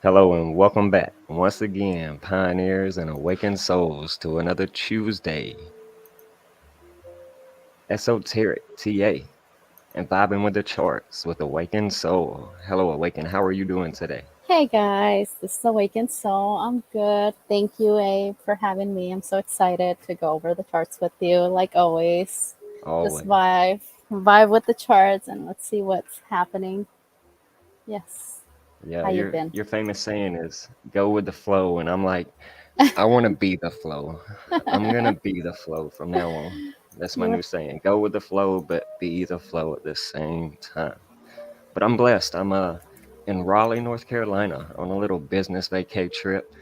Hello and welcome back once again, pioneers and awakened souls, to another Tuesday, esoteric TA, and vibing with the charts with Awakened Soul. Hello, Awaken. How are you doing today? Hey guys, this is Awaken Soul. I'm good. Thank you, Abe, for having me. I'm so excited to go over the charts with you, like always. Just Always. vibe with the charts, and let's see what's happening. Yes, Yeah, how you your been? your famous saying is "go with the flow," and I'm like, I want to be the flow. I'm gonna be the flow from now on. That's my You're new saying: go with the flow, but be the flow at the same time. But I'm blessed. I'm in Raleigh, North Carolina, on a little business vacay trip.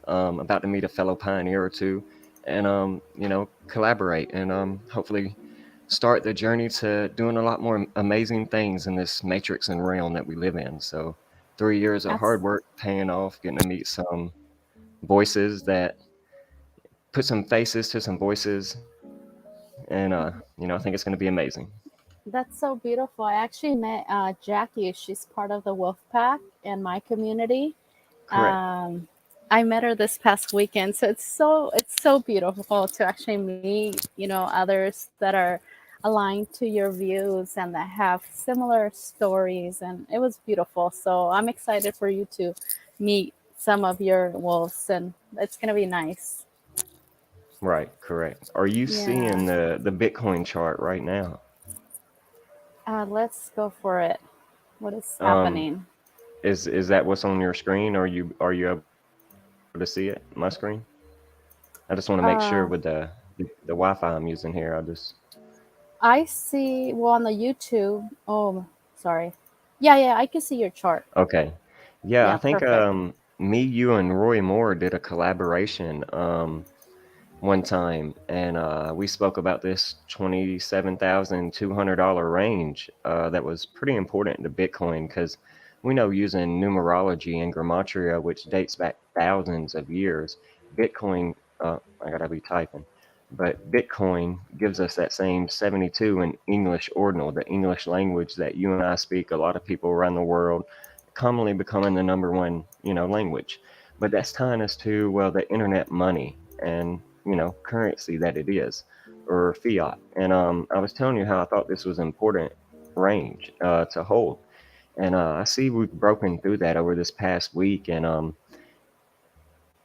About to meet a fellow pioneer or two, and collaborate and hopefully start the journey to doing a lot more amazing things in this matrix and realm that we live in. So 3 years of abs- hard work paying off, getting to meet some voices that put some faces to some voices, and I think it's going to be amazing. that's so beautiful. I actually met Jackie. She's part of the Wolf Pack in my community. Correct. Um, I met her this past weekend, so it's so beautiful to actually meet others that are aligned to your views and that have similar stories, and it was beautiful. So I'm excited for you to meet some of your wolves, and it's gonna be nice. Right. Correct. Are you Yeah, seeing the Bitcoin chart right now? let's go for it. What is Um, happening? is that what's on your screen? Are you able to see it? My screen? I just want to make sure with Uh, the Wi-Fi I'm using here. I see. Well, on the YouTube. Oh, sorry. Yeah, I can see your chart. Okay. Yeah, I Yeah, think perfect. me, you, and Roy Moore did a collaboration one time, and we spoke about this $27,200 range that was pretty important to Bitcoin because we know using numerology and gematria, which dates back thousands of years, Bitcoin. I gotta be typing. But Bitcoin gives us that same 72 in English ordinal, the English language that you and I speak, a lot of people around the world, commonly becoming the number one, language. But that's tying us to, well, the internet money and, currency that it is, or fiat. And I was telling you how I thought this was important range to hold. And I see we've broken through that over this past week. And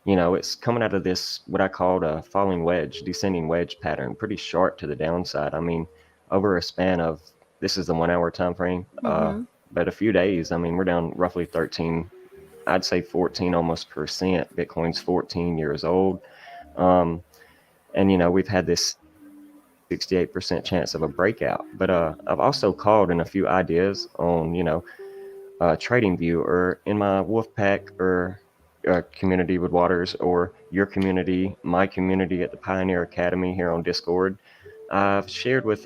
it's coming out of this what I called a falling wedge, descending wedge pattern, pretty sharp to the downside. I mean, over a span of, this is the 1 hour time frame, Mm-hmm. but a few days, I mean, we're down roughly 13, I'd say 14 almost percent. Bitcoin's 14 years old. Um, and we've had this 68% chance of a breakout. But I've also called in a few ideas on, TradingView, or in my Wolfpack or community with Waters, or your community, my community at the Pioneer Academy here on Discord. I've shared with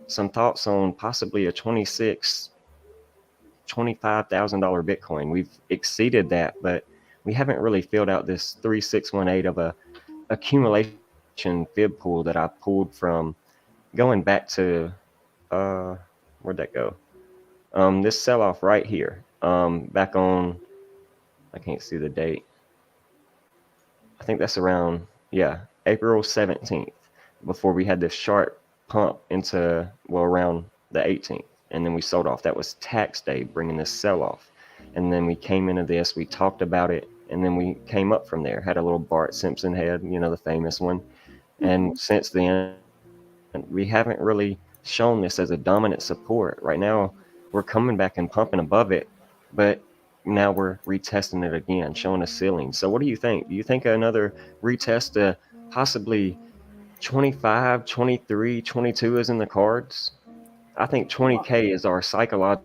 some thoughts on possibly a 25,000 dollar Bitcoin. We've exceeded that, but we haven't really filled out this 3618 of a accumulation fib pool that I pulled from going back to uh where'd that go? This sell off right here. Back on, I can't see the date. I think that's around, yeah, April 17th, before we had this sharp pump into, well, around the 18th. And then we sold off. That was tax day, bringing this sell off. And then we came into this, we talked about it, and then we came up from there. Had a little Bart Simpson head, the famous one. And Mm-hmm. since then, we haven't really shown this as a dominant support. Right now, we're coming back and pumping above it, but now we're retesting it again, showing a ceiling. So, what do you think? Do you think another retest to possibly 25, 23, 22 is in the cards? I think Well, 20K is our psychological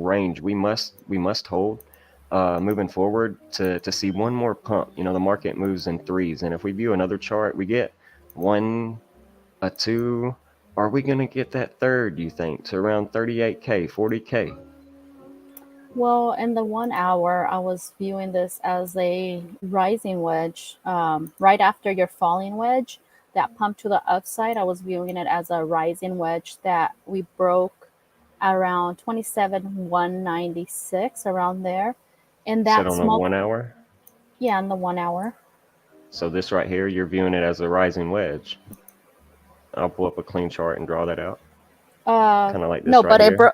range we must hold moving forward to see one more pump. The market moves in threes, and if we view another chart, we get one, a two. Are we gonna get that third? Do you think to around 38K, 40K? well, in the 1 hour, I was viewing this as a rising wedge. Right after your falling wedge, that pump to the upside, I was viewing it as a rising wedge that we broke around 27,196 around there. And Set that on a small, 1 hour. yeah, in the 1 hour. So this right here, you're viewing it as a rising wedge. I'll pull up a clean chart and draw that out. Kind of like No, this right here.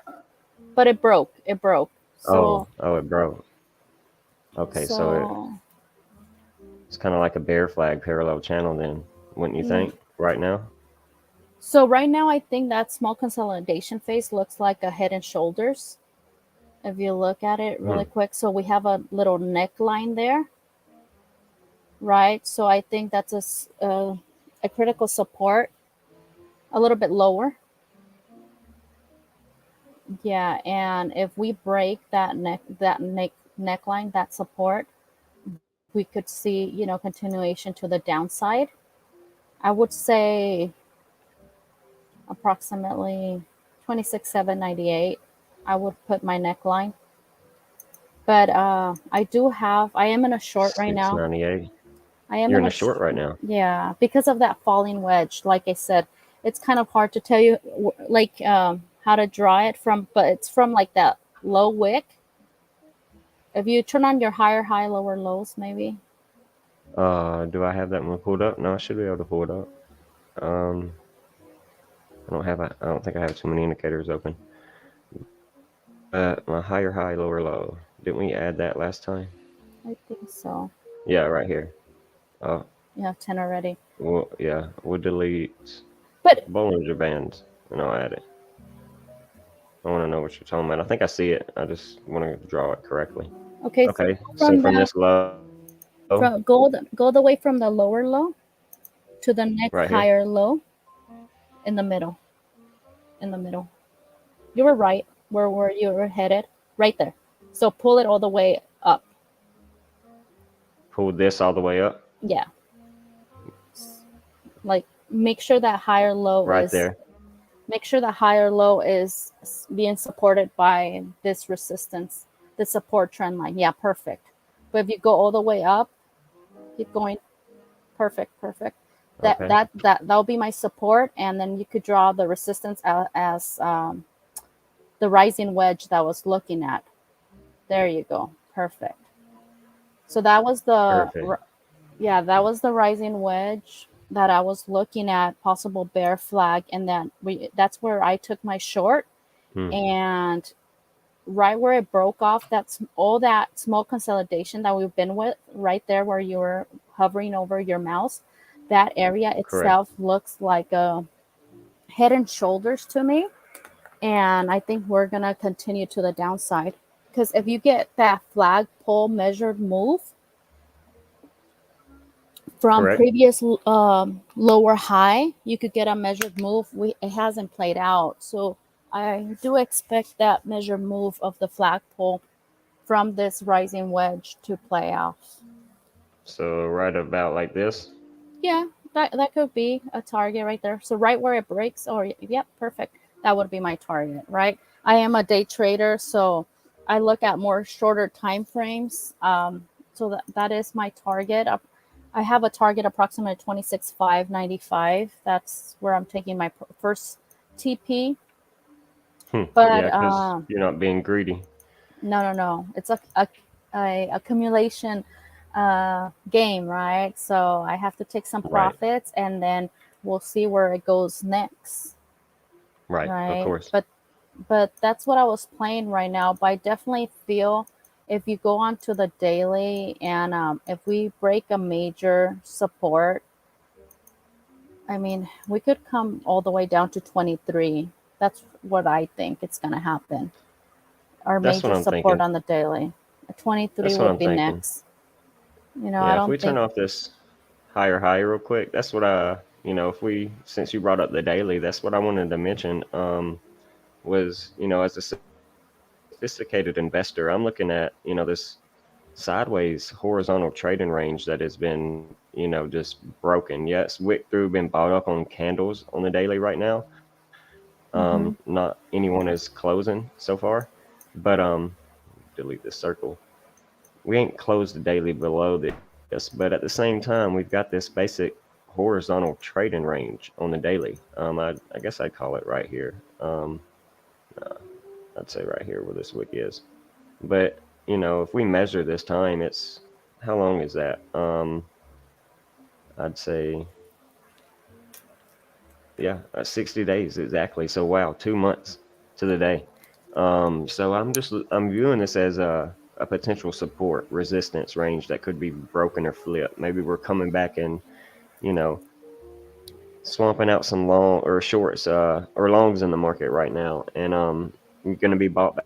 but it broke. It broke. Oh, So oh, it broke. Okay, so so it's kind of like a bear flag parallel channel then, wouldn't you mm, think, right now? so right now I think that small consolidation phase looks like a head and shoulders. If you look at it really Hmm. quick, so we have a little neckline there, right? So I think that's a critical support, a little bit lower. Yeah, and if we break that neckline, that support, we could see, continuation to the downside. I would say approximately 26,798. I would put my neckline. But I am in a short right now. 698. I am You're in in a a short right now. yeah, because of that falling wedge. Like I said, it's kind of hard to tell you like how to draw it from, but it's from like that low wick. If you turn on your higher high, lower lows, maybe. Do I have that one pulled up? No, I should be able to pull it up. Um, I don't think I have too many indicators open. My higher high, lower low. Didn't we add that last time? I think so. Yeah, right here. Oh, You have 10 already. well, yeah, we'll delete But Bollinger Bands and I'll add it. I want to know what you're talking about. I think I see it. I just want to draw it correctly. okay, so Okay, so from from that this low, go the way from the lower low to the next right here. higher low in the middle. In the middle. You were right where you were headed, right there. So pull it all the way up. Pull this all the way up, Yeah, like right there. make sure the higher low is being supported by this resistance, the support trend line. Yeah, perfect. But if you go all the way up, keep going. Perfect, perfect. Okay, That'll be my support, and then you could draw the resistance as the rising wedge that I was looking at. There you go. Perfect. So that was perfect. yeah, that was the rising wedge that I was looking at, possible bear flag, and then that's where I took my short, Hmm. and right where it broke off, that's all that small consolidation that we've been with, right there where you were hovering over your mouse. That area Correct. itself looks like a head and shoulders to me, and I think we're gonna continue to the downside because if you get that flagpole measured move from Correct. previous lower high, you could get a measured move. It hasn't played out, so I do expect that measured move of the flagpole from this rising wedge to play out. So right about like this. Yeah, that could be a target right there. So right where it breaks, or yep, perfect. That would be my target, right? I am a day trader, so I look at more shorter time frames. So that is my target. I have a target approximately 26,595. That's where I'm taking my first TP. Hmm. But Yeah, because you're not being greedy. no. It's a accumulation game, right? So I have to take some Right. profits, and then we'll see where it goes next, Right. Of right? course. But that's what I was playing right now. But I definitely feel if you go on to the daily, and if we break a major support, I mean, we could come all the way down to 23. That's what I think it's going to happen. Our That's what major I'm support thinking. on the daily. 23 That's what would I'm be thinking. next. I Yeah, if don't we turn think. off this higher high real quick, that's what if we, since you brought up the daily, that's what I wanted to mention. Was, as a sophisticated investor, I'm looking at, this sideways horizontal trading range that has been, just broken. Yes, wick through, been bought up on candles on the daily right now. Hmm. Not anyone is closing so far, but delete this circle. We ain't closed the daily below this, but at the same time, we've got this basic horizontal trading range on the daily. I guess I'd call it right here. I'd say right here where this wick is. But if we measure this time, it's how long is that? I'd say yeah, 60 days exactly. So wow, 2 months to the day. So I'm viewing this as a potential support resistance range that could be broken or flipped. Maybe we're coming back and you know swamping out some long or shorts or longs in the market right now, and going to be bought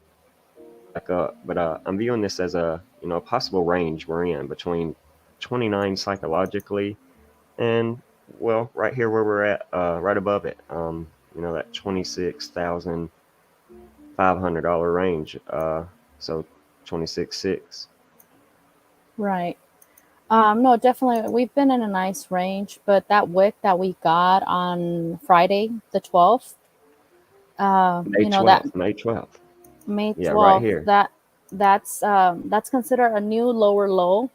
back up. But I'm viewing this as a possible range we're in between 29 psychologically and well right here where we're at right above it. That $26,500 range. So 26.6. Right. No, definitely. We've been in a nice range, but that wick that we got on Friday, the 12th, May that 12th. May 12th. May Yeah, right 12th, here. that's considered a new lower low.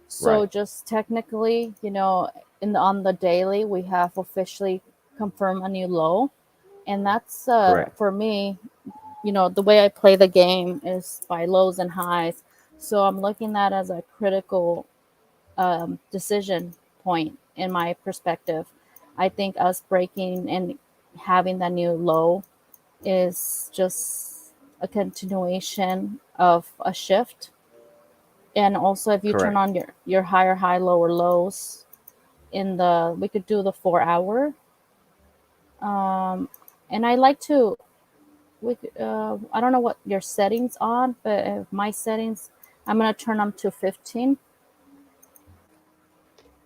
So Right. just technically, on the daily, we have officially confirmed a new low, and that's Correct. for me. The way I play the game is by lows and highs. So I'm looking at it as a critical decision point in my perspective. I think us breaking and having that new low is just a continuation of a shift. And also, if you turn Correct. on your higher high, lower lows we could do the 4 hour. Um, and I like to, I don't know what your settings on, but my settings, I'm going to turn them to 15.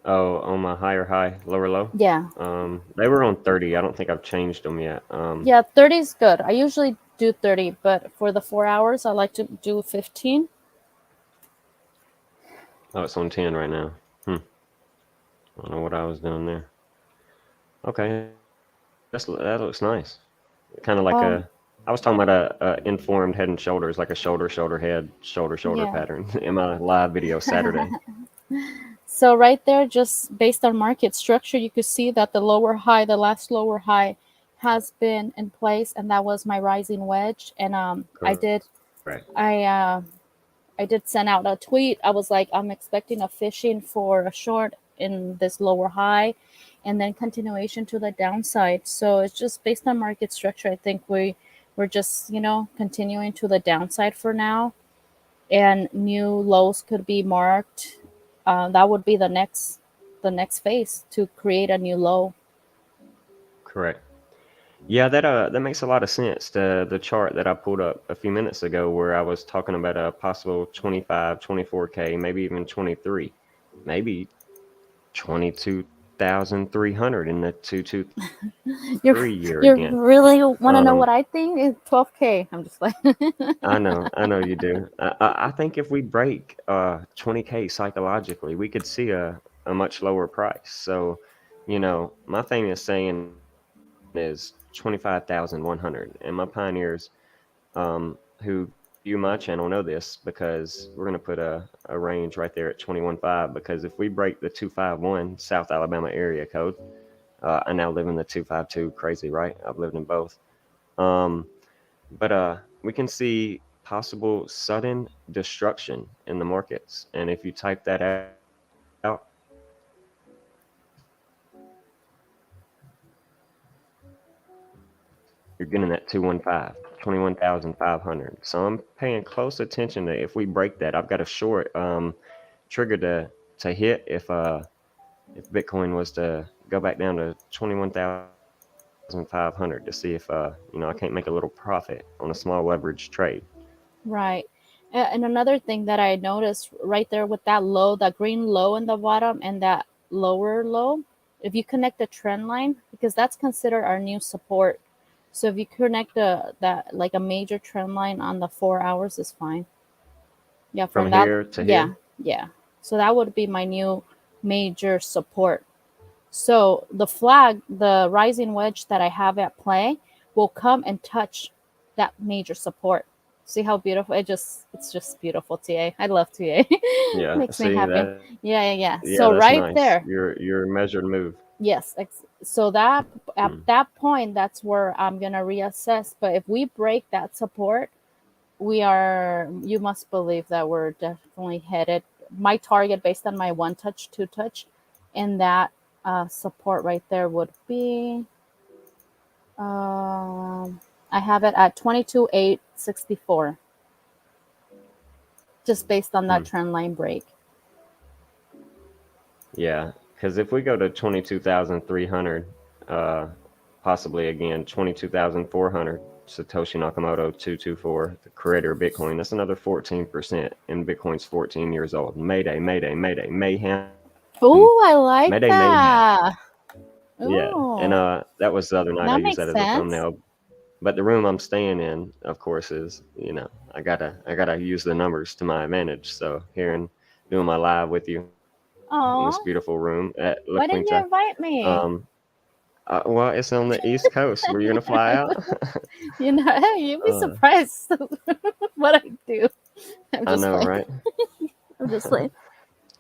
Oh, on my higher high, lower low. Yeah. They were on 30. I don't think I've changed them yet. Yeah, 30 is good. I usually do 30, but for the 4 hours, I like to do 15. Oh, it's on 10 right now. I don't know what I was doing there. Okay, that looks nice. Kind of like Um, I was talking about a informed head and shoulders, like a shoulder head shoulder yeah. pattern in my live video Saturday. So right there, just based on market structure, you could see that the last lower high has been in place, and that was my rising wedge. And Correct. I uh, I did send out a tweet. I was like, I'm expecting a fishing for a short in this lower high, and then continuation to the downside. So it's just based on market structure. I think we're just continuing to the downside for now, and new lows could be marked. That would be the next phase to create a new low. Correct. Yeah, that makes a lot of sense. The chart that I pulled up a few minutes ago where I was talking about a possible 25, 24K, maybe even 23, maybe 22,300 in the 223 You year again. you really want to Um, know what I think? It's 12K. I'm just like, I know you do. I think if we break 20K psychologically, we could see a much lower price. So, my thing is saying is 25,100, and my pioneers who view my channel know this because we're going to put a range right there at 21.5 because if we break the 251 South Alabama area code, I now live in the 252. Crazy, right? I've lived in both. Um, but we can see possible sudden destruction in the markets. And if you type that out, you're getting that 215, 21,500. So I'm paying close attention to if we break that. I've got a short trigger to hit if Bitcoin was to go back down to 21,500 to see if I can't make a little profit on a small leverage trade. right. And another thing that I noticed right there with that low, that green low in the bottom and that lower low, if you connect the trend line, because that's considered our new support. So if you connect that like a major trend line on the 4 hours is fine. Yeah, From from that, here to yeah, here, yeah. So that would be my new major support. So the rising wedge that I have at play will come and touch that major support. See how beautiful it's just beautiful, TA. I love TA. yeah. Makes me See happy. that? Yeah, yeah, yeah. Yeah, So that's right nice. there, Your measured move. yes. So that at Hmm. that point, that's where I'm gonna reassess. But if we break that support, we are, you must believe that we're definitely headed. My target based on my one touch, two touch, and that support right there would be, um, I have it at 22,864, just based on that Hmm. trend line break. Yeah, because if we go to 22,300, possibly again 22,400, Satoshi Nakamoto 224, the creator of Bitcoin, that's another 14%, and Bitcoin's 14 years old. Mayday, mayday, mayday, mayhem, Ooh, I mayday, like mayhem. that. Yeah, and Ooh, that was the other night I that used that makes as a sense. thumbnail. But the room I'm staying in, of course, is I gotta use the numbers to my advantage. So here and doing my live with you in this beautiful Oh, room at La Quinta. why didn't you invite Um, me? well, it's on the East Coast. Were you gonna fly out? You know, hey, you'd be uh, surprised what I do. I'm I just know, playing. right? I'm just playing.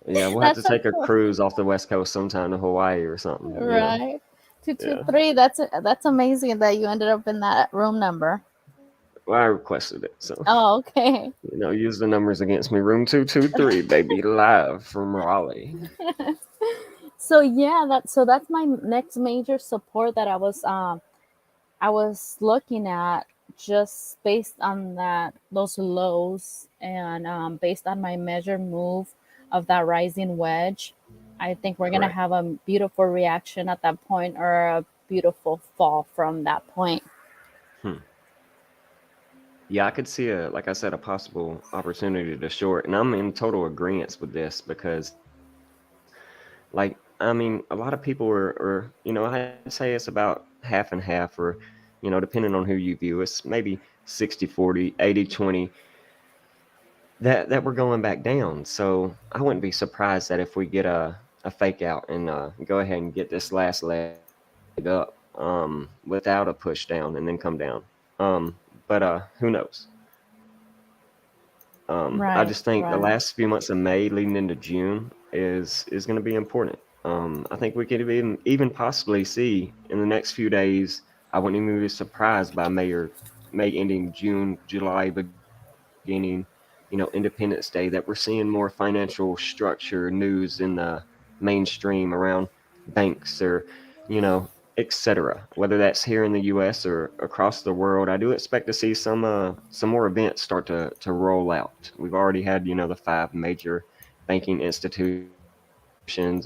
Yeah, we'll have to That's so take a cool. cruise off the West Coast sometime to Hawaii or something. Right. Yeah. 223. That's amazing that you ended up in that room number. Well, I requested it, so Oh, okay. use the numbers against me. Room 223, baby, live from Raleigh. So yeah, that's my next major support that I was looking at, just based on that those lows, and based on my measure move of that rising wedge. I think we're gonna Correct. have a beautiful reaction at that point, or a beautiful fall from that point. Hmm. Yeah, I could see like I said, a possible opportunity to short, and I'm in total agreement with this because, like, I mean, a lot of people I'd say it's about half and half, or, depending on who you view, it's maybe 60-40, 80-20, that we're going back down. So I wouldn't be surprised that if we get a fake out and go ahead and get this last leg up, without a push down and then come down. But who knows? I Right, just think the right. last few months of May leading into June is going to be important. I think we could even possibly see in the next few days. I wouldn't even be surprised by May ending, June, July beginning. Independence Day, that we're seeing more financial structure news in the mainstream around banks, or etc. Whether that's here in the U.S. or across the world, I do expect to see some more events start to roll out. We've already had the five major banking institutions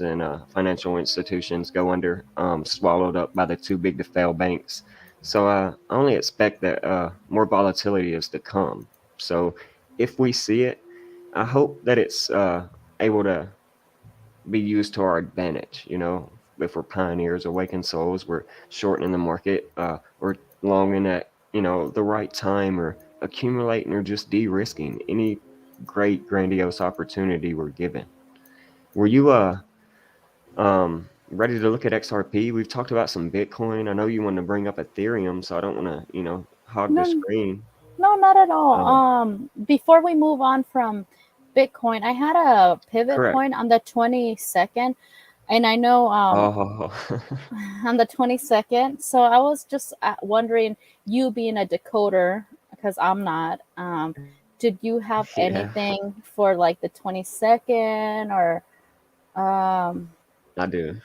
and financial institutions go under, swallowed up by the too big to fail banks. So I only expect that more volatility is to come. So if we see it, I hope that it's able to be used to our advantage. If we're pioneers, awakened souls, we're shortening the market, or longing at the right time, or accumulating, or just de-risking any great grandiose opportunity we're given. Were you ready to look at XRP? We've talked about some Bitcoin. I know you want to bring up Ethereum, so I don't want to hog the No, screen. no, not at all. Um, Before we move on from Bitcoin, I had a pivot correct. point on the 22nd, and I know Oh, on the 22nd. So I was just wondering, you being a decoder, because I'm not, did you have yeah, anything for like the 22nd, or um, I do.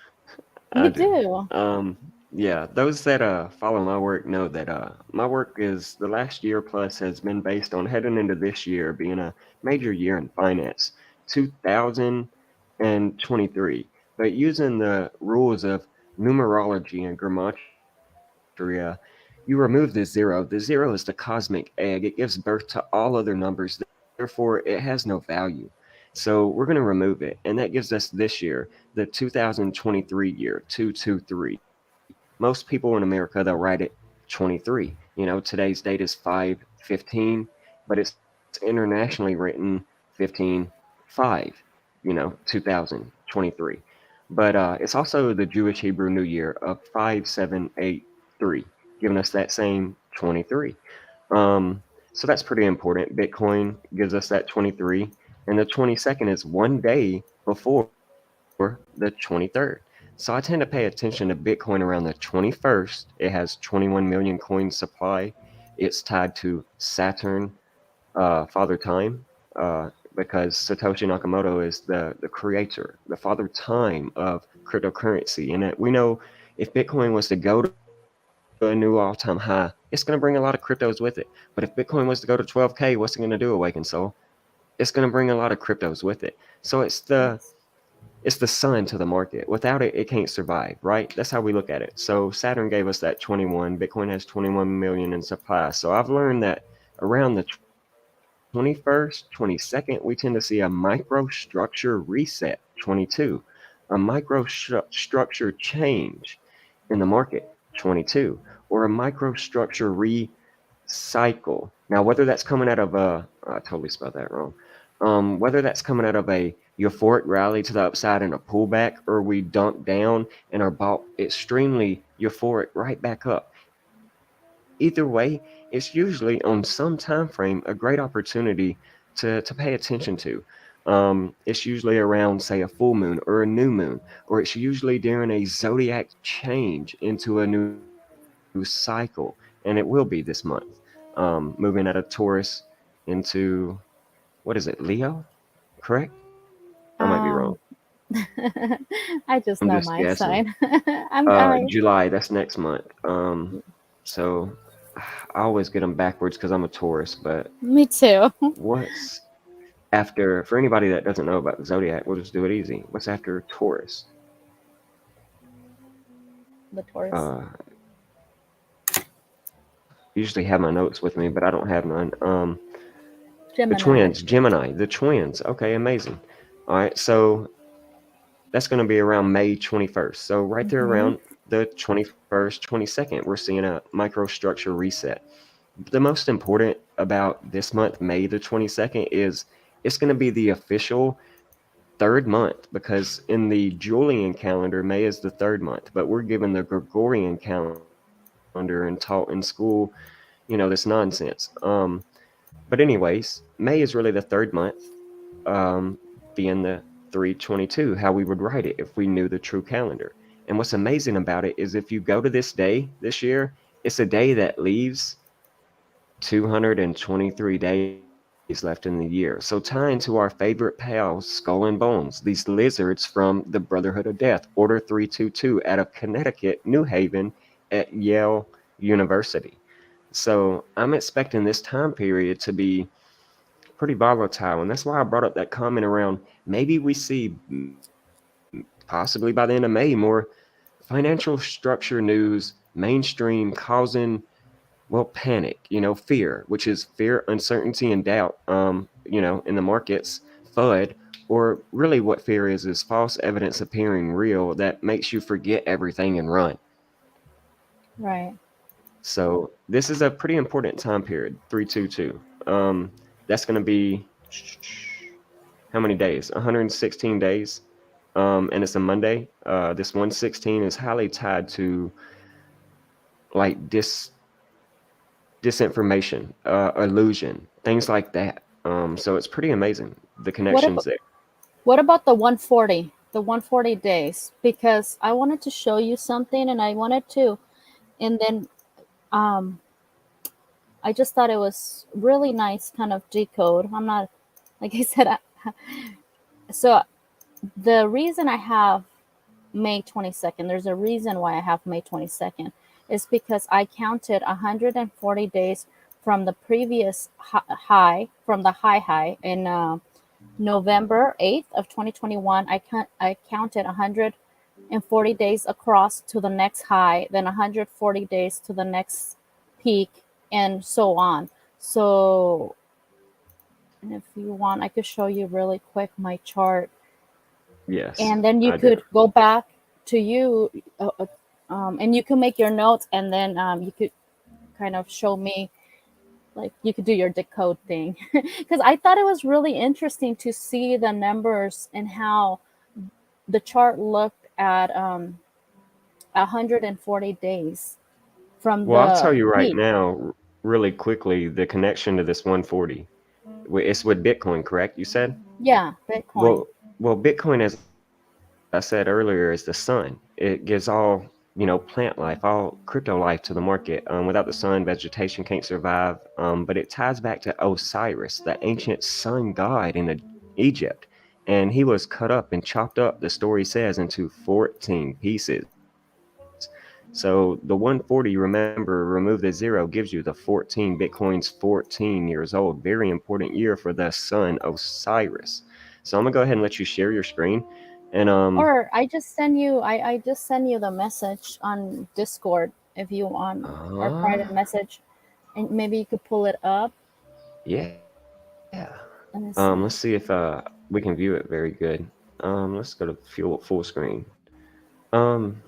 I you do. do? Yeah, those that follow my work know that my work is the last year plus has been based on heading into this year being a major year in finance, 2023. But using the rules of numerology and gematria, you remove the zero. The zero is the cosmic egg. It gives birth to all other numbers. Therefore, it has no value. So we're going to remove it, and that gives us this year, the 2023 year, 223. Most people in America, they'll write it 23. Today's date is 5/15, but it's internationally written 15/5, 2023. But it's also the Jewish Hebrew New Year of 5783, giving us that same 23. So that's pretty important. Bitcoin gives us that 23, and the 22nd is one day before the 23rd. So I tend to pay attention to Bitcoin around the 21st. It has 21 million coin supply. It's tied to Saturn, Father Time, because Satoshi Nakamoto is the creator, the Father Time of cryptocurrency. And we know if Bitcoin was to go to a new all-time high, it's going to bring a lot of cryptos with it. But if Bitcoin was to go to 12K, what's it going to do, Awaken Soul? It's going to bring a lot of cryptos with it. So Yes. it's the sun to the market. Without it, it can't survive, right? That's how we look at it. So Saturn gave us that 21. Bitcoin has 21 million in supply. So I've learned that around the 21st, 22nd, we tend to see a microstructure reset. 22, a microstructure change in the market. 22, or a microstructure recycle. Now, whether that's coming out of I totally spelled that wrong. Whether that's coming out of a euphoric rally to the upside and a pullback, or we dunk down and are bought extremely euphoric right back up. Either way, it's usually on some time frame a great opportunity to pay attention to. It's usually around, say, a full moon or a new moon, or it's usually during a zodiac change into a new cycle, and it will be this month. Moving out of Taurus into, what is it, Leo? Correct? I might be wrong. Um, I just I'm know just my guessing. sign. I July, that's next month. So I always get them backwards because I'm a Taurus. But me too. what's after? For anybody that doesn't know about the zodiac, we'll just do it easy. What's after Taurus? The Taurus. Uh, usually have my notes with me, but I don't have none. The Gemini. twins, Gemini, the twins. Okay, amazing. All right, so that's going to be around May 21st. So right there Hmm. around the 21st, 22nd, we're seeing a microstructure reset. The most important about this month, May the 22nd, is it's going to be the official third month, because in the Julian calendar, May is the third month, but we're given the Gregorian calendar and taught in school, this nonsense. But anyways, May is really the third month, um, being the 322, how we would write it if we knew the true calendar. And what's amazing about it is if you go to this day this year, it's a day that leaves 223 days left in the year. So tying to our favorite pals, Skull and Bones, these lizards from the Brotherhood of Death, Order 322 out of Connecticut, New Haven at Yale University. So I'm expecting this time period to be pretty volatile. And that's why I brought up that comment around maybe we see, possibly by the end of May, more financial structure news, mainstream causing, well, panic, fear, which is fear, uncertainty, and doubt, in the markets, FUD, or really what fear is false evidence appearing real that makes you forget everything and run. Right. So this is a pretty important time period, 322. That's going to be how many days? 116 days. And it's a Monday. This 116 is highly tied to like disinformation, illusion, things like that. So it's pretty amazing, the What connections about there. what about the 140? The 140 days, because I wanted to show you something, and I wanted to, and then um, I just thought it was really nice, kind of decode. I'm not, like I said, so the reason I have May 22nd, there's a reason why I have May 22nd, is because I counted 140 days from the previous high, from the high in November 8th of 2021. I counted 140 days across to the next high, then 140 days to the next peak, and so on. So, and if you want, I could show you really quick my chart, Yes, and then you I do. could go back to you, and you can make your notes, and then you could kind of show me, like you could do your decode thing, because I thought it was really interesting to see the numbers and how the chart looked at 140 days from Well, I'll tell the you right peak. now, really quickly, the connection to this 140. It's with Bitcoin, correct? You said? Yeah, Bitcoin. Well, Bitcoin, as I said earlier, is the sun. It gives all wisdom. plant life, all crypto life to the market. Without the sun, vegetation can't survive. But it ties back to Osiris, the ancient sun god in Egypt. And he was cut up and chopped up, the story says, into 14 pieces. So the 140, remember, remove the zero, gives you the 14. Bitcoin's 14 years old. Very important year for the sun Osiris. So I'm gonna go ahead and let you share your screen. And Or I just send you the message on Discord if you want, or private uh, message, and maybe you could pull it up. yeah. Let me Let's see see. if we can view it very good. Let's go to full screen. Um,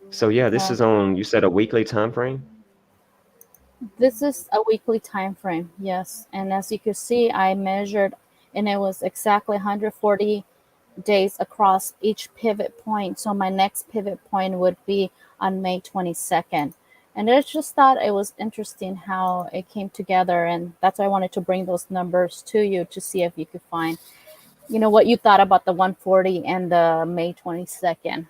so yeah, this Well, is on. You said a weekly time frame. this is a weekly time frame, yes. And as you can see, I measured, and it was exactly 140 days across each pivot point. So my next pivot point would be on May 22nd. And I just thought it was interesting how it came together. And that's why I wanted to bring those numbers to you to see if you could find, what you thought about the 140 and the May 22nd.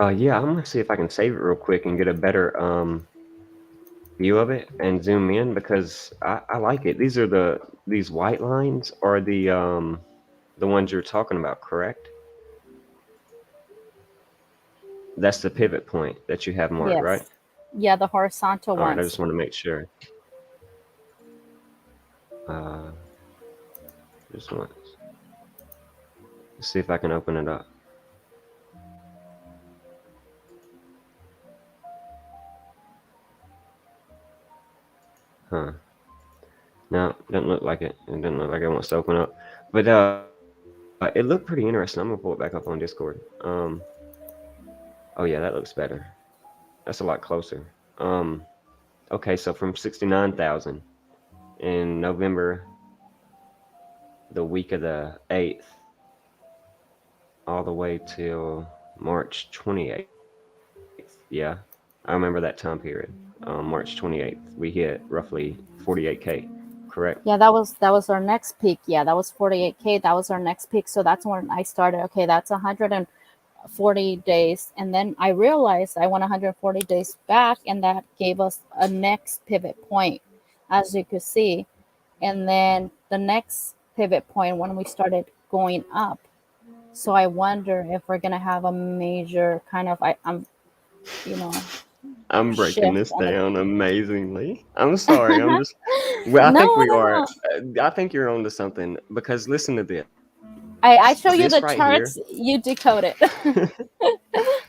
Yeah, I'm gonna see if I can save it real quick and get a better view of it and zoom in because I like it. These white lines are the ones you're talking about, correct? That's the pivot point that you have marked, right? Yes. Yeah, the horizontal All right, I ones. just want to make sure. Uh, just once. Let's see if I can open it up. Huh. No, doesn't look like it. It doesn't look like it wants to open up. But it looked pretty interesting. I'm gonna pull it back up on Discord. Oh yeah, that looks better. That's a lot closer. Okay, so from 69,000 in November, the week of the 8th, all the way till March 28th. Yeah, I remember that time period. March 28th, we hit roughly 48K, correct? Yeah, that was our next peak. Yeah, that was 48K. That was our next peak. So that's when I started. Okay, that's 140 days. And then I realized I went 140 days back, and that gave us a next pivot point, as you could see. And then the next pivot point when we started going up. So I wonder if we're gonna have a major kind of you know I'm breaking shift this on the. down amazingly. I'm sorry. Well, I No, think we no, are. no. I think you're onto something because listen to this. I This show right you the here. charts, you decode it.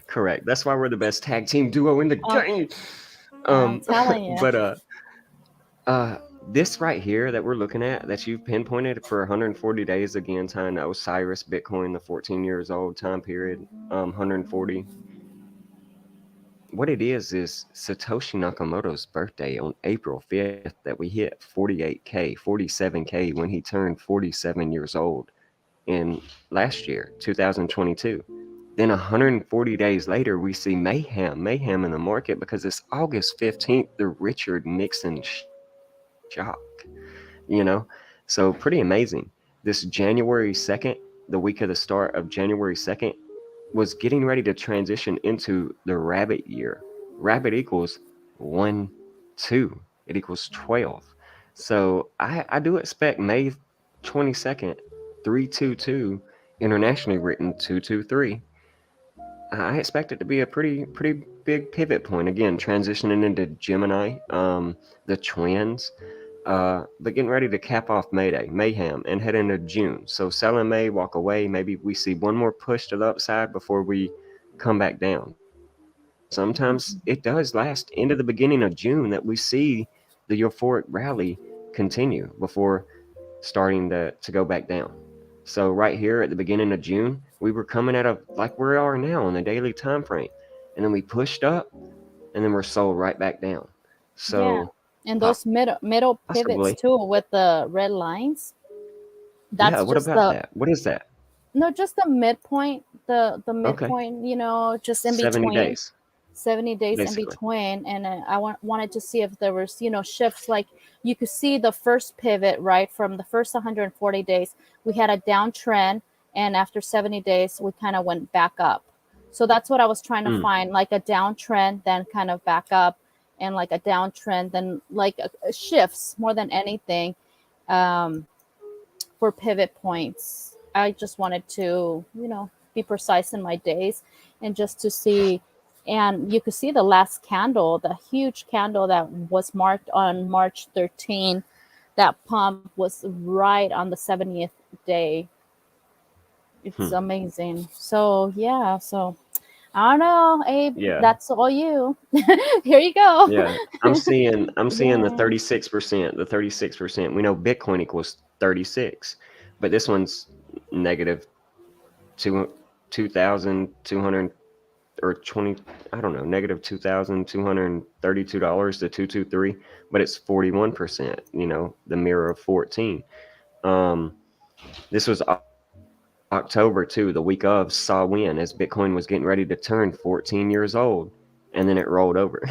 Correct. That's why we're the best tag team duo in the um, game. I'm Um, telling you. but this right here that we're looking at that you've pinpointed for 140 days again, tying to Osiris Bitcoin, the 14 years old time period, 140. What it is Satoshi Nakamoto's birthday on April 5th that we hit 48K, 47K when he turned 47 years old in last year, 2022. Then 140 days later, we see mayhem in the market because it's August 15th, the Richard Nixon shock, you know? So pretty amazing. This January 2nd, the week of the start of January 2nd, was getting ready to transition into the rabbit year. Rabbit equals 1, 2. It equals 12. So I do expect May 22nd, 322, internationally written 223. I expect it to be a pretty big pivot point again, transitioning into Gemini, the twins, but getting ready to cap off Mayday, Mayhem, and head into June. So sell in May, walk away. Maybe we see one more push to the upside before we come back down. Sometimes it does last into the beginning of June that we see the euphoric rally continue before starting to go back down. So right here at the beginning of June, we were coming out of like we are now on the daily time frame, and then we pushed up, and then we're sold right back down. Yeah, So and those middle possibly, pivots too with the red lines. yeah. That's What just about the that? What is that? no, just the midpoint. The Okay, midpoint. Just in 70 between. days 70 days in basically. between, and I wanted to see if there was shifts. Like you could see the first pivot, right, from the first 140 days we had a downtrend, and after 70 days we kind of went back up. So that's what I was trying to Mm, find, like a downtrend, then kind of back up, and like a downtrend, then like shifts more than anything, um, for pivot points. I just wanted to, be precise in my days and just to see. And you could see the last candle, the huge candle that was marked on March 13. That pump was right on the 70th day. It's hmm. amazing. So, yeah. So, I don't know, Abe. Yeah, That's all you. Here you go. yeah. I'm seeing the Yeah. 36%. The 36%. We know Bitcoin equals 36, but this one's negative two 2,200 or 20. I don't know, negative $2,232 to 223, but it's 41%. The mirror of 14. Um, this was October too, the week of saw when as Bitcoin was getting ready to turn 14 years old, and then it rolled over.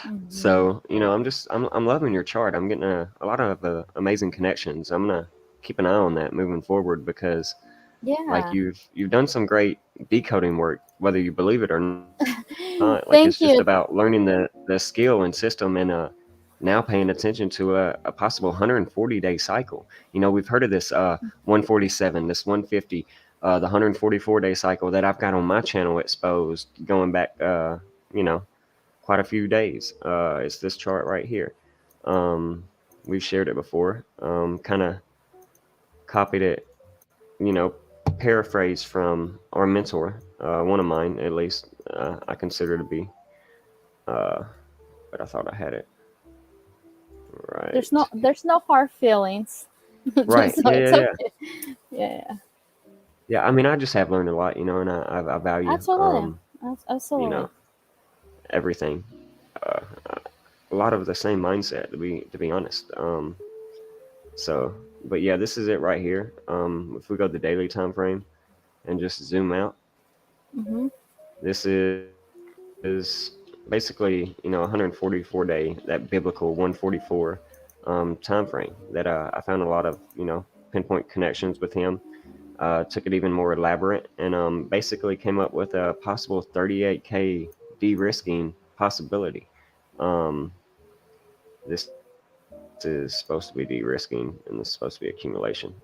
Hmm. So I'm loving your chart. I'm getting a lot of amazing connections. I'm gonna keep an eye on that moving forward because like Yeah. you've done some great decoding work, whether you believe it or not. Like it's just about Thank learning you. the skill and system and now paying attention to a possible 140-day cycle. We've heard of this 147, this 150, the 144-day cycle that I've got on my channel exposed going back you know, quite a few days. It's this chart right here. We've shared it before. Kind of copied it, you know, paraphrased from our mentor, one of mine at least. I consider to be, uh, but I thought I had it right. There's no hard feelings. Right. So Yeah. it's Yeah. Yeah. okay. Yeah. Yeah. I mean, I just have learned a lot, and I value, Absolutely. you Absolutely. know, everything. Uh, a lot of the same mindset to be honest. So, but yeah, this is it right here. If we go to the daily time frame and just zoom out, Hmm. this is basically 144 day, that biblical 144 time frame that I found a lot of pinpoint connections with him. Took it even more elaborate and basically came up with a possible 38K de-risking possibility. Um, this is supposed to be de-risking, and this is supposed to be accumulation,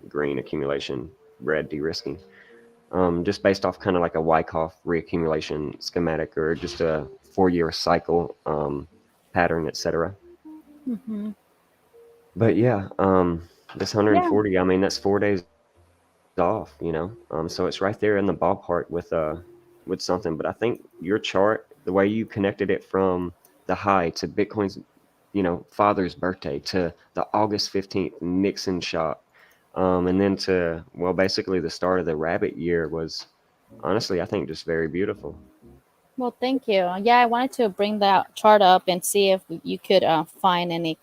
green accumulation, red de-risking. Just based off kind of like a Wyckoff reaccumulation schematic or just a 4-year cycle pattern, etc. Hmm. But yeah, this Yeah. 140, I mean, that's 4 days off, so it's right there in the ballpark with something. But I think your chart, the way you connected it from the high to Bitcoin's, father's birthday to the August 15th Nixon shot, and then to, well, basically the start of the rabbit year was honestly, I think, just very beautiful. Well, thank you. Yeah, I wanted to bring that chart up and see if you could find any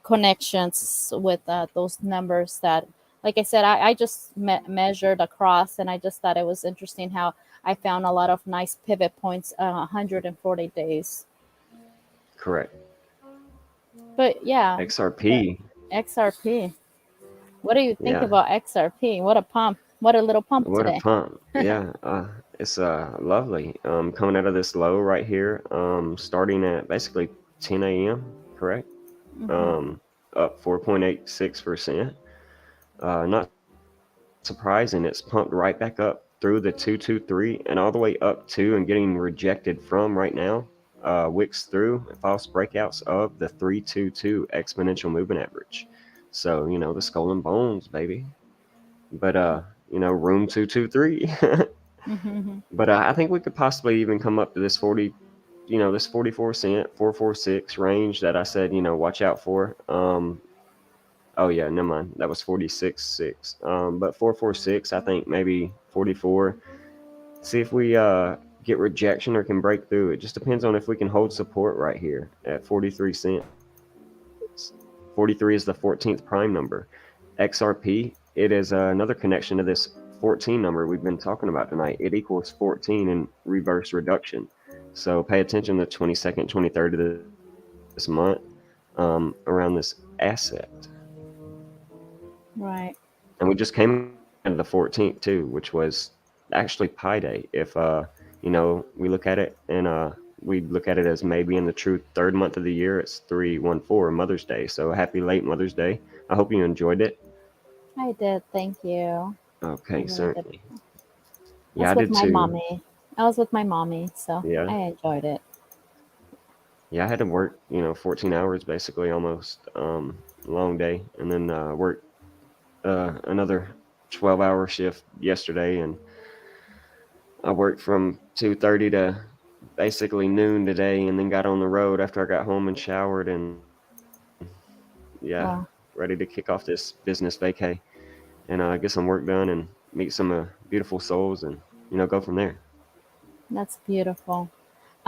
connections with those numbers that, like I said, I just measured across, and I just thought it was interesting how I found a lot of nice pivot points, 140 days. Correct. But yeah, that XRP, XRP. What do you think yeah. about XRP? What a pump. What a little pump What a today. pump. Yeah, it's lovely. Coming out of this low right here, starting at basically 10 a.m., correct? Hmm. Um, up 4.86%. Not surprising, it's pumped right back up through the 223 and all the way up to and getting rejected from right now. Wicks through false breakouts of the 322 exponential moving average. So, the skull and bones, baby. But room 223. Hmm. But I think we could possibly even come up to this 40, this 44 cent 446 range that I said, watch out for. Oh yeah, never mind. That was 46.6. But 446, I think maybe 44. See if we get rejection or can break through. It just depends on if we can hold support right here at 43 cents. 43 is the 14th prime number. XRP, it is another connection to this 14 number we've been talking about tonight. It equals 14 in reverse reduction. So pay attention the 22nd, 23rd of this month around this asset. Right. And we just came into the 14th too, which was actually Pi Day. If we look at it, and we look at it as maybe in the true third month of the year. It's 314, Mother's Day. So happy late Mother's Day. I hope you enjoyed it. I did. Thank you. I Okay, really did. certainly. I Yeah, was I with did my too. mommy. I was with my mommy, so Yeah. I enjoyed it. Yeah, I had to work, 14 hours basically almost, long day, and then work another 12-hour shift yesterday, and I worked from 2:30 to basically noon today, and then got on the road after I got home and showered, and yeah, ready Wow, to kick off this business vacay, and get some work done and meet some beautiful souls, and go from there. that's beautiful.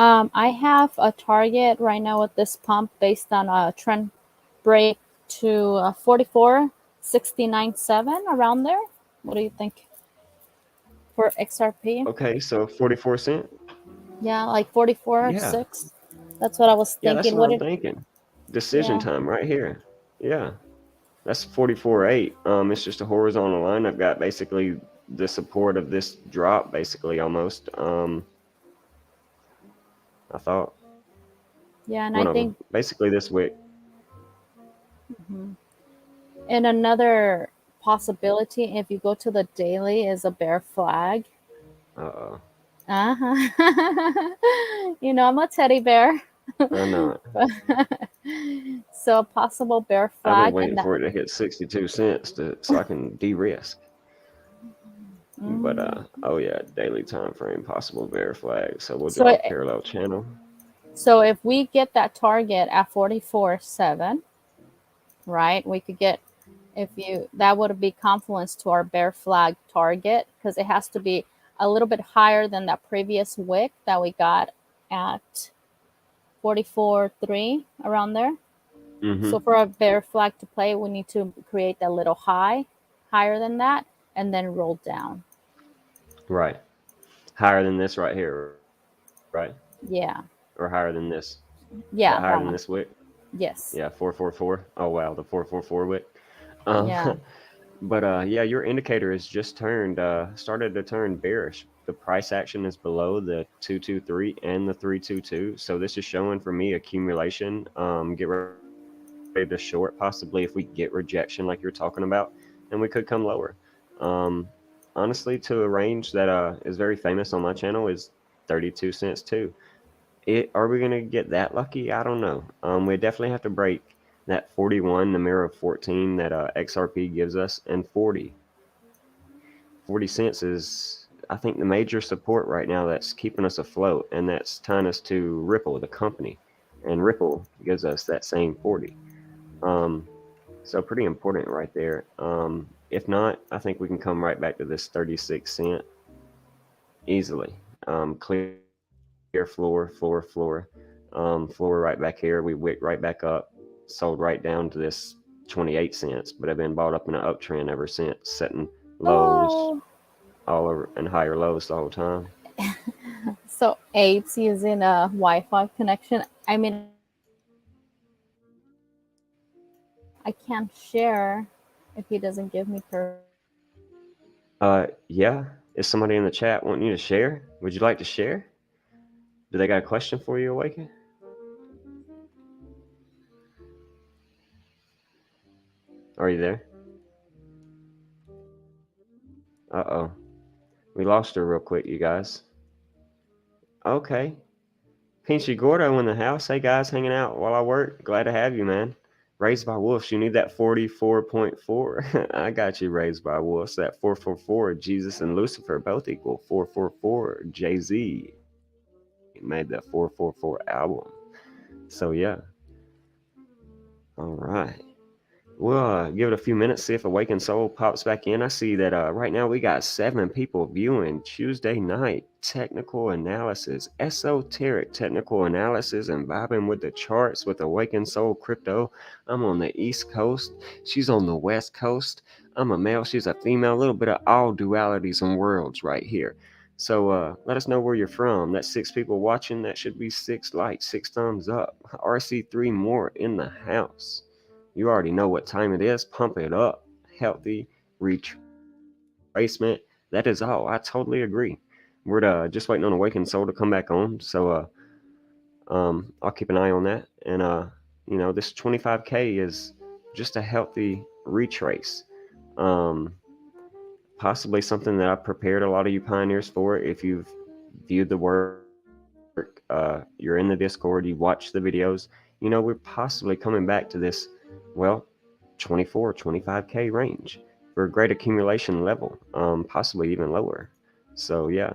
I have a target right now with this pump based on a trend break to 44.69.7 around there. What do you think for XRP? Okay, so 44 cent. Yeah, like 44 Yeah, 6. That's what I was yeah, that's thinking. what What I'm did thinking. Decision Yeah. time right here. Yeah. That's 44.8. It's just a horizontal line. I've got basically the support of this drop, basically almost. I thought Yeah, and I one of them, think basically this wick. mhm. And another possibility if you go to the daily is a bear flag. Uh-oh. Uh-huh. I'm a teddy bear. I know it. So a possible bear I've been flag waiting and that for it to hit 62 cents so I can de-risk. But mm, oh yeah, daily time frame, possible bear flag. So we'll so draw a parallel channel. so if we get that target at 44.7, right? We could get if you that would be confluence to our bear flag target because it has to be a little bit higher than that previous wick that we got at 44.3 around there. So Mm-hmm. for a bear flag to play, we need to create that little high, higher than that, and then roll down. Right. Higher than this right here, right? Yeah, Or higher than this. That yeah, higher than that this one. wick. Yes. Yeah, 444. Oh wow, the 444 wick. Um, Yeah. but yeah, your indicator has just started to turn bearish. The price action is below the 223 and the 322. So this is showing for me accumulation. Get ready to short possibly if we get rejection like you're talking about, and we could come lower. Um, honestly, to a range that is very famous on my channel is 32 cents too. Are we gonna get that lucky? I don't know. We definitely have to break that 41, the mirror of 14 that XRP gives us, and 40 cents is, I think, the major support right now that's keeping us afloat, and that's tying us to Ripple, the company, and Ripple gives us that same 40. Um, so pretty important right there. If not, I think we can come right back to this 36 cent easily. Clear floor right back here. We wick right back up, sold right down to this 28 cents, but have been bought up in an uptrend ever since, setting lows Oh, all over and higher lows the whole time. so Abe's using a Wi-Fi connection. I mean, I can't share if he doesn't give me permission. Yeah. Is somebody in the chat wanting you to share? Would you like to share? Do they got a question for you, Awaken? Are you there? Uh-oh. We lost her real quick, you guys. Okay. Pinchy Gordo in the house. Hey guys, hanging out while I work. Glad to have you, man. Raised by Wolves, you need that 44.4. I got you, Raised by Wolves. That 444, Jesus and Lucifer both equal 444. Jay-Z made that 444 album. So yeah. All right. We'll give it a few minutes, see if Awakened Soul pops back in. I see that right now we got 7 people viewing Tuesday night technical analysis, esoteric technical analysis, and vibing with the charts with Awakened Soul Crypto. I'm on the East Coast. She's on the West Coast. I'm a male. She's a female. A little bit of all dualities and worlds right here. So let us know where you're from. That's 6 people watching. That should be 6 likes, 6 thumbs up. RC3 more in the house. You already know what time it is. Pump it up. Healthy retracement. that is all. I totally agree. We're just waiting on Awaken Soul to come back on, so I'll keep an eye on that. And this 25K is just a healthy retrace. Um, Possibly something that I've prepared a lot of you pioneers for. If you've viewed the work, you're in the Discord, you watch the videos, we're possibly coming back to this, well, 24, 25K range for a great accumulation level, possibly even lower. So, yeah,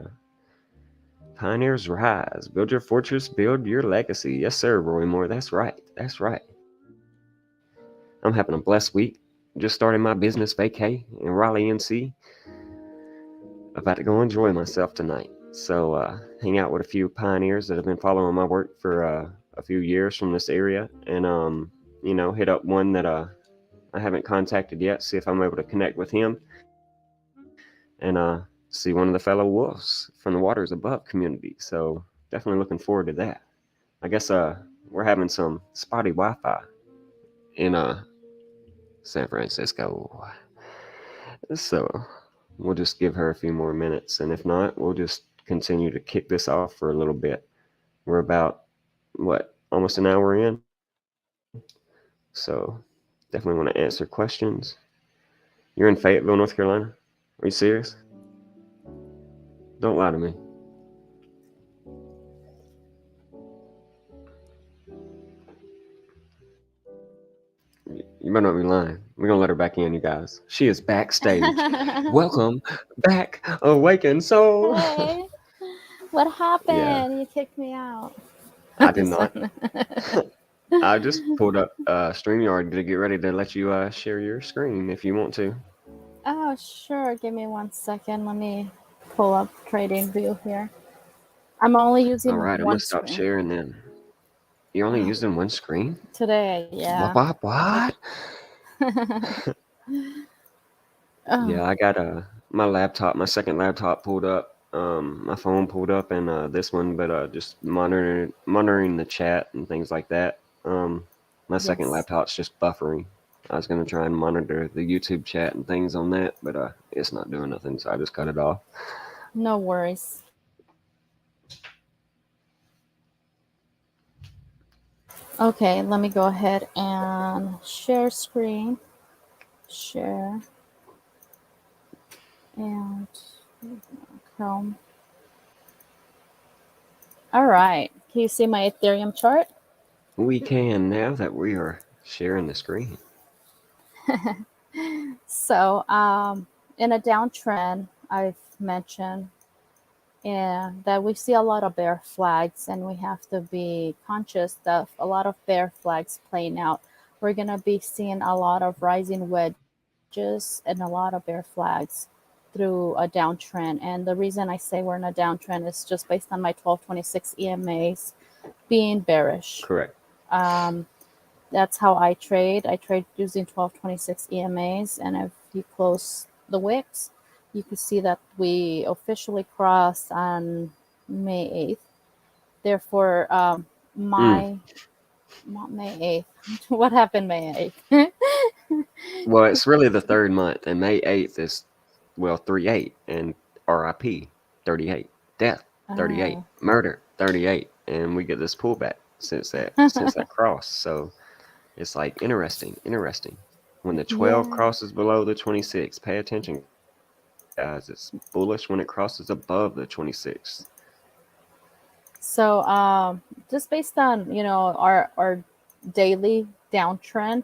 Pioneers Rise. Build your fortress, build your legacy. Yes, sir, Roy Moore. That's right. That's right. I'm having a blessed week. Just started my business vacay in Raleigh, NC. About to go enjoy myself tonight. So, hang out with a few pioneers that have been following my work for a few years from this area, and hit up one that I haven't contacted yet. See if I'm able to connect with him, and see one of the fellow wolves from the Waters Above community. So, definitely looking forward to that. I guess we're having some spotty Wi-Fi in San Francisco. So we'll just give her a few more minutes, and if not, we'll just continue to kick this off for a little bit. We're about, what, almost an hour in? So definitely want to answer questions. You're in Fayetteville, North Carolina? Are you serious? Don't lie to me. You better not be lying. We're going to let her back in, you guys. She is backstage. Welcome back, Awaken Soul. Hey, what Yeah, happened? You kicked me out. I did not. I just pulled up StreamYard to get ready to let you share your screen if you want to. Oh, sure. Give me 1 second. Let me pull up Trading View here. I'm only All using right, I'm going one to stop screen sharing then. You're only using one screen? today. Yeah. What? Oh, Yeah, I got my laptop, my second laptop pulled up, my phone pulled up, and this one, but just monitoring the chat and things like that. My second yes. laptop's just buffering. I was gonna try and monitor the YouTube chat and things on that, but it's not doing nothing, so I just cut it off. No worries. Okay, let me go ahead and share screen. Share and Chrome. All right. Can you see my Ethereum chart? We can now that we are sharing the screen. So, in a downtrend, I've mentioned that we see a lot of bear flags, and we have to be conscious of a lot of bear flags playing out. We're going to be seeing a lot of rising wedges and a lot of bear flags through a downtrend. And the reason I say we're in a downtrend is just based on my 1226 EMAs being bearish. Correct. That's how I trade. I trade using 1226 EMAs, and if you close the wicks, you can see that we officially crossed on May 8th. Therefore, my not May 8th. What happened May 8th? Well, it's really the third month, and May 8th is, well, 3-8, and RIP, 38, death, 38, Oh, murder, 38, and we get this pullback since that cross. So it's like interesting. When the 12 yeah. crosses below the 26, pay attention, guys. It's bullish when it crosses above the 26. So, just based on our daily downtrend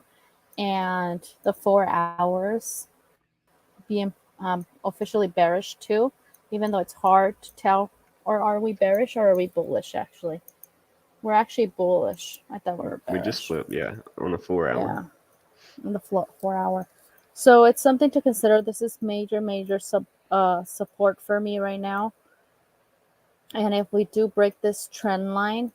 and the 4 hours being officially bearish too, even though it's hard to tell, or are we bearish or are we bullish? Actually, we're actually bullish. I thought we were We just bearish. flipped, yeah, on a 4 hour. Yeah, in the 4 hour. So it's something to consider. This is major support for me right now. And if we do break this trend line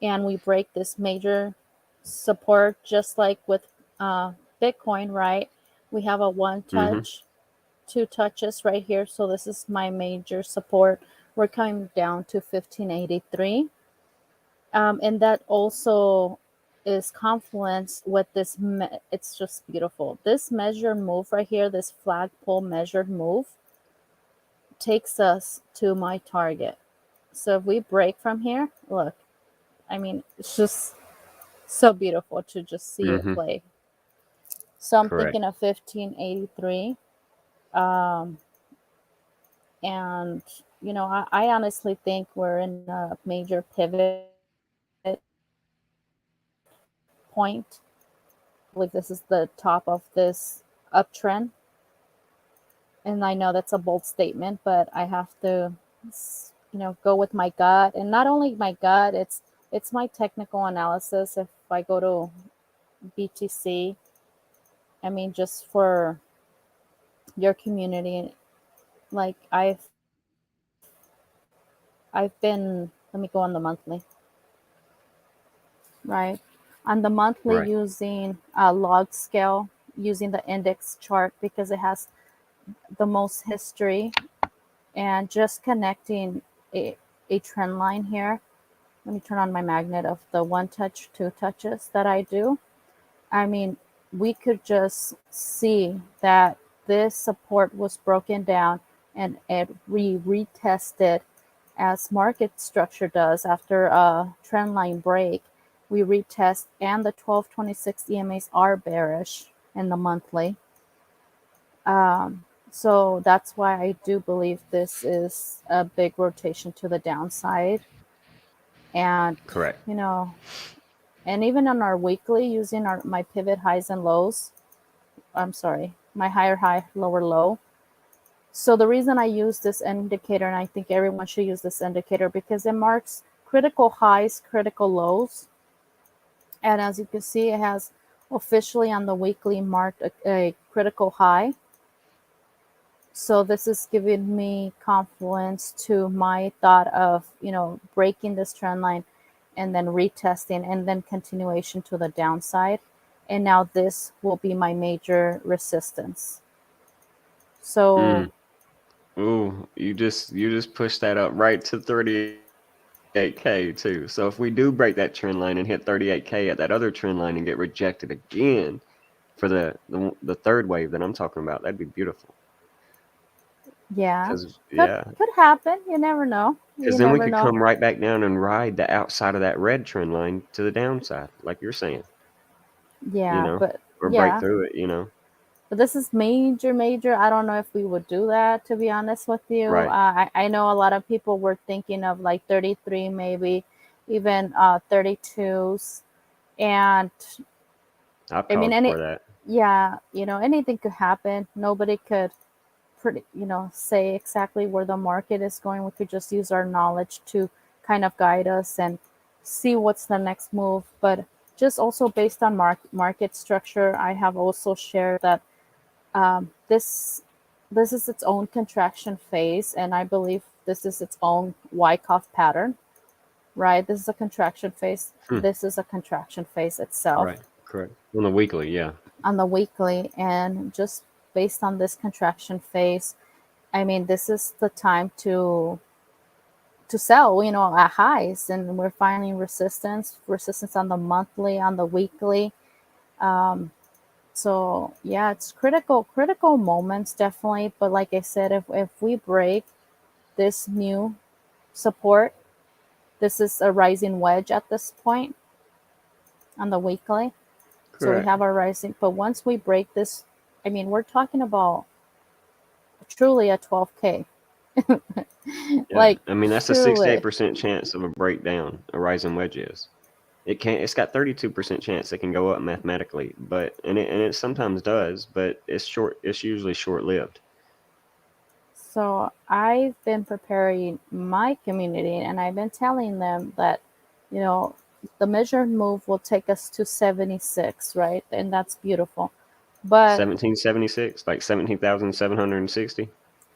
and we break this major support, just like with Bitcoin, right? We have a one Mm-hmm. touch, two touches right here. So this is my major support. We're coming down to 1583. And that also is confluence with this. It's just beautiful. This measured move right here, this flagpole measured move, takes us to my target. So if we break from here, look, I mean, it's just so beautiful to just see it Mm-hmm. play. So I'm Correct. thinking of 1583. Um, and, you know, I honestly think we're in a major pivot point. I believe this is the top of this uptrend. And I know that's a bold statement, but I have to, go with my gut. And not only my gut, it's my technical analysis. If I go to BTC, I mean, just for your community, like I've been, let me go on the monthly, right? On the monthly, Right. using a log scale, using the index chart because it has the most history, and just connecting a, a trend line here. Let me turn on my magnet of the one touch, two touches that I do. I mean, we could just see that this support was broken down and it retested as market structure does after a trend line break. We retest, and the 1226 EMAs are bearish in the monthly. So that's why I do believe this is a big rotation to the downside. And, Correct. you know, and even on our weekly, using my pivot highs and lows, I'm sorry, my higher high, lower low. So the reason I use this indicator, and I think everyone should use this indicator, because it marks critical highs, critical lows. And as you can see, it has officially on the weekly marked a critical high. So this is giving me confluence to my thought of, breaking this trend line and then retesting and then continuation to the downside. And now this will be my major resistance. So Mm. Ooh, you just pushed that up right to 38K too. So if we do break that trend line and hit 38K at that other trend line and get rejected again for the third wave that I'm talking about, that'd be beautiful. yeah, Cause could yeah, could happen. You never know. cause You then we never could know. come right back down and ride the outside of that red trend line to the downside, like you're saying, you Yeah, know, but or break yeah, through it. but this is major, major. I don't know if we would do that, to be honest with you. Right. I know a lot of people were thinking of like 33, maybe even 32s. And I've I mean, called for that. yeah, anything could happen. Nobody could say exactly where the market is going. We could just use our knowledge to kind of guide us and see what's the next move. But just also based on market structure, I have also shared that this is its own contraction phase, and I believe this is its own Wyckoff pattern, right? This is a contraction phase. Hmm. This is a contraction phase itself Right. Correct. On the weekly, yeah. on the weekly, and just based on this contraction phase, I mean, this is the time to sell, at highs, and we're finding resistance on the monthly, on the weekly. Um, so yeah, it's critical moments definitely. But like I said, if we break this new support, this is a rising wedge at this point on the weekly. So we Correct. have our rising, but once we break this, I mean, we're talking about truly a 12K. Yeah. Like I mean, that's a truly. 68% chance of a breakdown, a rising wedge is. It's got 32% chance it can go up mathematically, but and it sometimes does, but it's usually short-lived. So I've been preparing my community, and I've been telling them that, you know, the measured move will take us to 76, right? And that's beautiful. But 1776, like 17,760.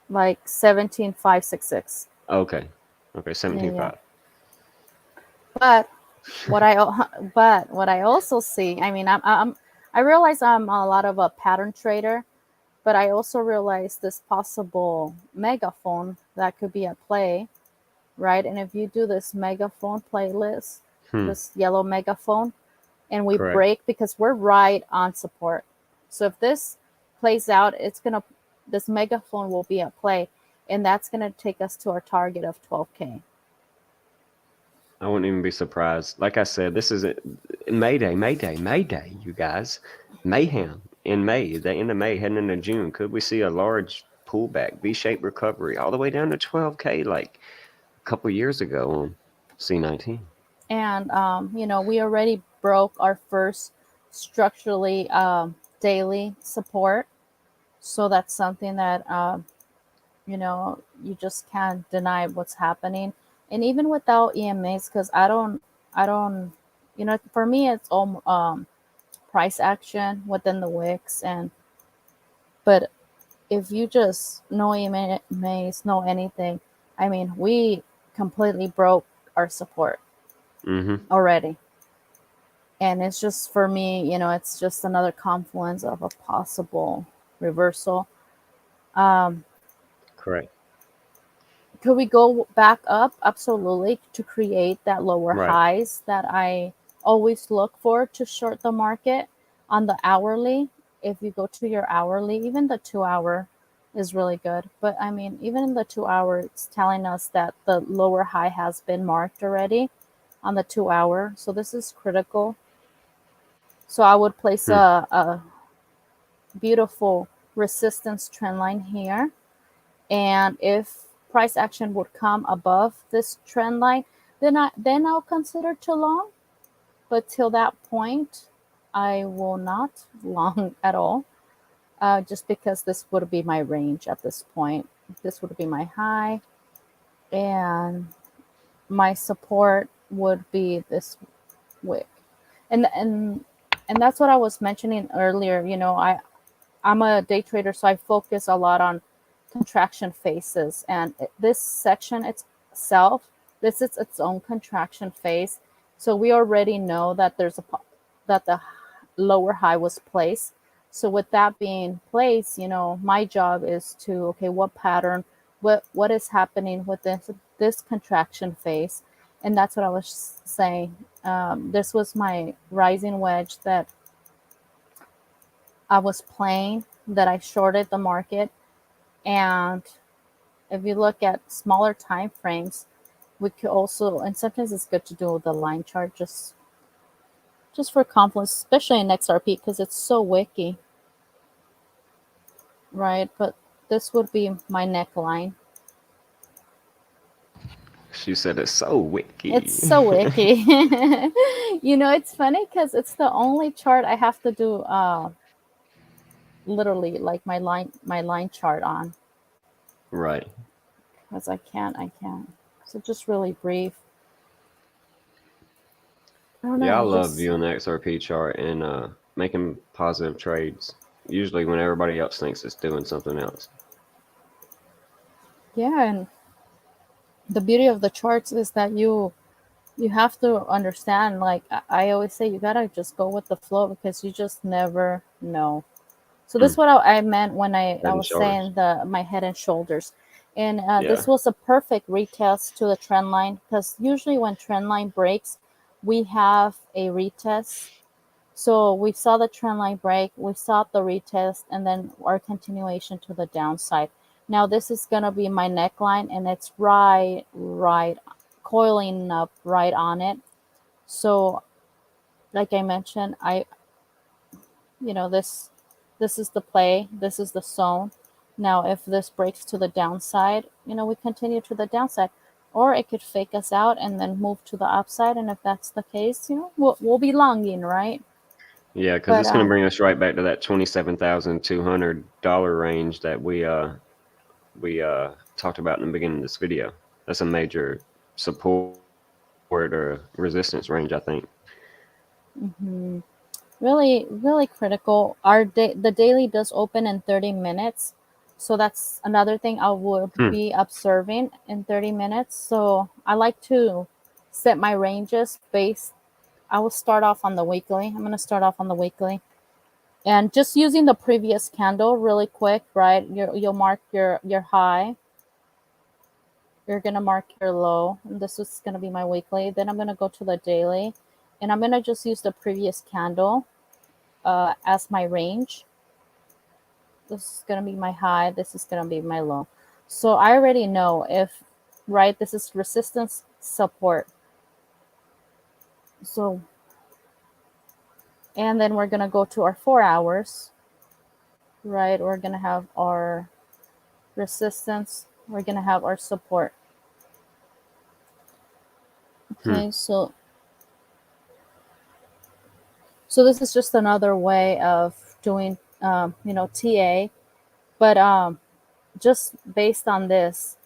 like 17,566. Okay. Okay, Yeah, yeah. 17.5. But what I also see, I mean, I realize I'm a lot of a pattern trader, but I also realize this possible megaphone that could be at play, right? And if you do this megaphone playlist, Hmm. this yellow megaphone, and we Correct. break, because we're right on support. So if this plays out, this megaphone will be at play. and that's going to take us to our target of 12K. I wouldn't even be surprised. Like I said, this is Mayday, Mayday, Mayday, you guys. Mayhem in May, the end of May, heading into June. Could we see a large pullback, V-shaped recovery, all the way down to 12K like a couple years ago on C19? And we already broke our first structurally daily support, so that's something that you just can't deny what's happening. And even without EMAs, because I don't for me it's all price action within the wicks. And but if you just know EMAs, know anything, I mean, we completely broke our support already. And it's just, for me, it's just another confluence of a possible reversal. Correct. Could we go back up? Absolutely, to create that lower Right. highs that I always look for to short the market on the hourly. If you go to your hourly, even the 2 hour is really good. But I mean, even in the 2 hour, it's telling us that the lower high has been marked already on the 2 hour. So this is critical. So I would place a beautiful resistance trend line here. And if price action would come above this trend line, then I'll consider to long. But till that point, I will not long at all. Just because this would be my range at this point. This would be my high, and my support would be this wick. And that's what I was mentioning earlier. I'm a day trader, so I focus a lot on contraction phases. And this section itself, this is its own contraction phase. So we already know that that the lower high was placed. So with that being placed, my job is to, okay, what pattern, what is happening with this contraction phase. And that's what I was saying. This was my rising wedge that I was playing, that I shorted the market. And if you look at smaller time frames, we could also, and sometimes it's good to do the line chart just for confluence, especially in XRP, because it's so wicky, right? But this would be my neckline. She said it's so wicky. It's so wicky. It's funny because it's the only chart I have to do literally like my line chart on. Right. Because I can't. So just really brief. I don't know. Yeah, I love viewing the XRP chart and making positive trades. Usually when everybody else thinks it's doing something else. Yeah, and the beauty of the charts is that you have to understand, like I always say, you gotta just go with the flow, because you just never know. So this is what I meant when I was saying my head and shoulders. And this was a perfect retest to the trend line, because usually when trend line breaks, we have a retest. So we saw the trend line break, we saw the retest, and then our continuation to the downside. Now this is going to be my neckline, and it's right coiling up right on it. So like I mentioned, this is the play, this is the zone. Now if this breaks to the downside, we continue to the downside, or it could fake us out and then move to the upside. And if that's the case, we'll be longing, right? Yeah, because it's going to bring us right back to that $27,200 range that we talked about in the beginning of this video. That's a major support or resistance range, I think. Mm-hmm. Really, really critical. The daily does open in 30 minutes. So that's another thing I would be observing in 30 minutes. So I like to set my ranges based. I will start off on the weekly. I'm going to start off on the weekly. And just using the previous candle really quick, right? You'll mark your high. You're going to mark your low. And this is going to be my weekly. Then I'm going to go to the daily. And I'm going to just use the previous candle as my range. This is going to be my high. This is going to be my low. So I already know if, right, this is resistance support. So, and then we're going to go to our 4 hours, right? We're going to have our resistance. We're going to have our support. Okay, so this is just another way of doing, TA. But just based on this,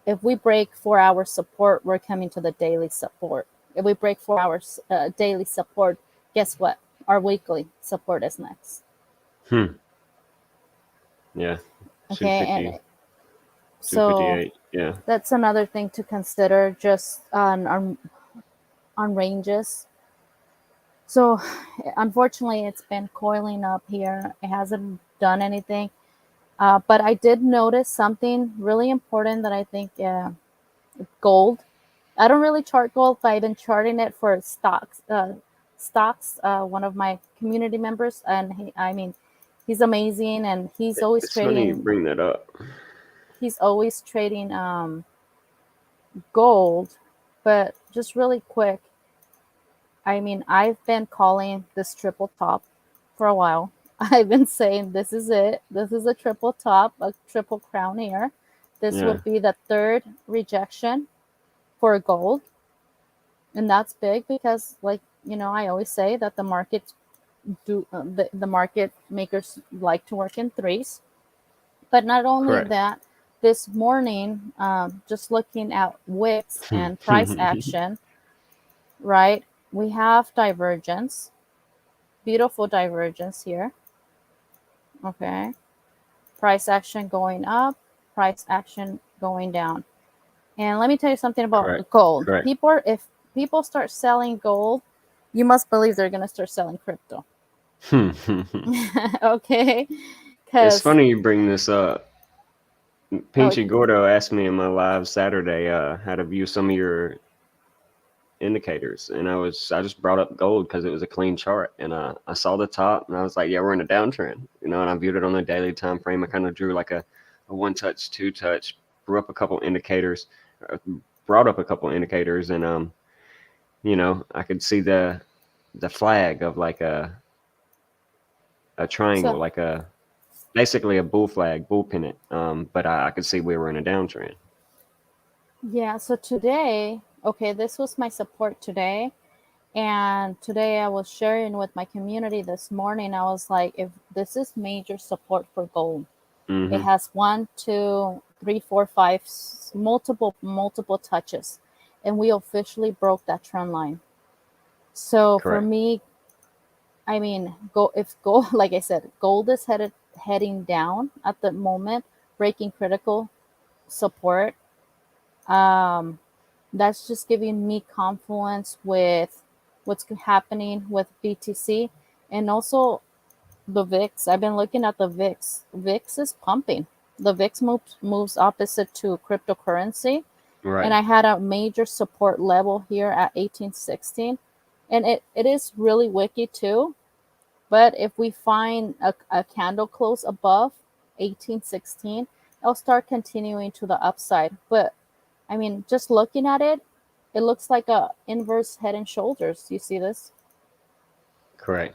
if we break 4 hours support, we're coming to the daily support. If we break 4 hours daily support, guess what? Our weekly support is next. Yeah. Okay, 250, and so 258. Yeah. that's another thing to consider, just on ranges. So unfortunately, it's been coiling up here. It hasn't done anything. But I did notice something really important that I think, gold. I don't really chart gold, but I've been charting it for stocks. One of my community members, and he's amazing, and he's always It's funny you trading. bring that up. He's always trading gold. But just really quick, I've been calling this triple top for a while. I've been saying this is it. This is a triple top, a triple crown here. This Yeah. would be the third rejection for gold. And that's big because, like, I always say that the market the market makers like to work in threes. But not only Correct. that, this morning, just looking at wicks and price action, right? We have divergence, beautiful divergence here. Okay, price action going up, price action going down. And let me tell you something Correct. about gold. Correct. If people start selling gold, you must believe they're going to start selling crypto. Okay, It's because funny you bring this up. oh Pinchy Gordo asked me in my live Saturday how to view some of your indicators, and I just brought up gold because it was a clean chart, and I saw the top, and I was like, yeah, we're in a downtrend, and I viewed it on the daily time frame. I kind of drew like a one touch, two touch, brought up a couple indicators, and I could see the flag of like a triangle, so like basically a bull flag, bull pennant. But I could see we were in a downtrend. yeah, so today, okay, this was my support today. And today I was sharing with my community this morning. I was like, if this is major support for gold, it Mm-hmm. has 1, 2, 3, 4, 5, multiple touches. And we officially broke that trend line. So for Correct. me, if gold, like I said, gold is heading down at the moment, breaking critical support. Um, that's just giving me confluence with what's happening with BTC, and also the VIX. I've been looking at the VIX. VIX is pumping. The VIX moves opposite to cryptocurrency, and Right. I had a major support level here at 1816, and it is really wicky too. But if we find a candle close above 1816, I'll start continuing to the upside. But just looking at it, it looks like a inverse head and shoulders. You see this, Correct.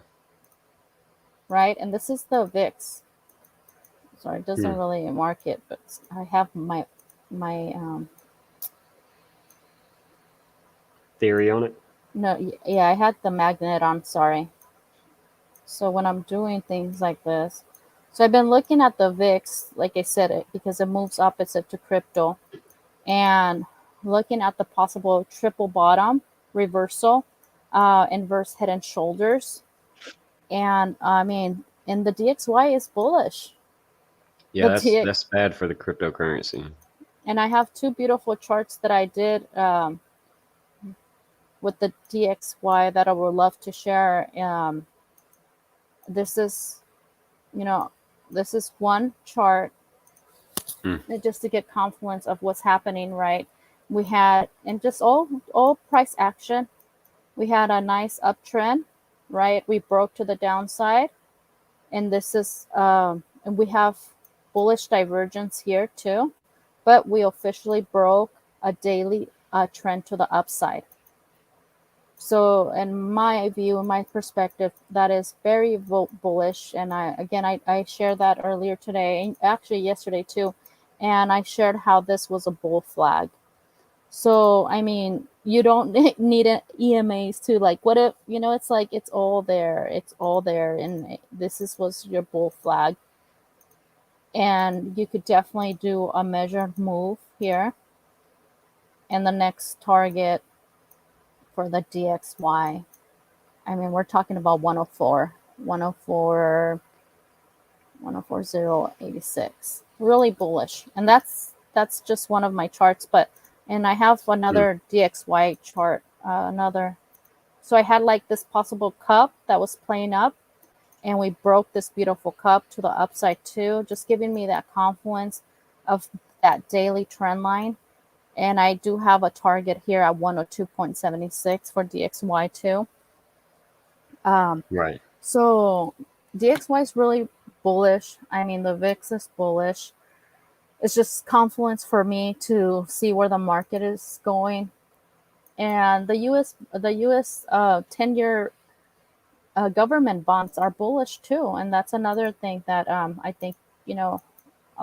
right? And this is the VIX. Sorry, it doesn't Hmm. really mark it, but I have my Theory on it. no, yeah, I had the magnet on. Sorry. So when I'm doing things like this, so I've been looking at the VIX, like I said, because it moves opposite to crypto, and looking at the possible triple bottom reversal, inverse head and shoulders. And and the DXY is bullish. Yeah, The that's DX, that's bad for the cryptocurrency. and I have two beautiful charts that I did, with the DXY that I would love to share. This is, you know, this is one chart, Hmm. just to get confluence of what's happening, right? We had, and just all price action. We had a nice uptrend, right? We broke to the downside, and this is and we have bullish divergence here too. but we officially broke a daily trend to the upside. So in my view, in my perspective, that is very bullish. And I shared that earlier today, and actually yesterday too. And I shared how this was a bull flag. So, I mean, you don't need an EMAs to like, what if, it's like, it's all there. It's all there. And was your bull flag. And you could definitely do a measured move here. And the next target for the DXY, I mean, we're talking about 104, 104, 104.086. Really bullish. And that's just one of my charts, and I have another DXY chart, so I had like this possible cup that was playing up, and we broke this beautiful cup to the upside too, just giving me that confluence of that daily trend line. And I do have a target here at 102.76 for DXY too. Right. So DXY is really bullish. I mean, the VIX is bullish. It's just confluence for me to see where the market is going. And the U.S. 10-year government bonds are bullish too, and that's another thing that I think a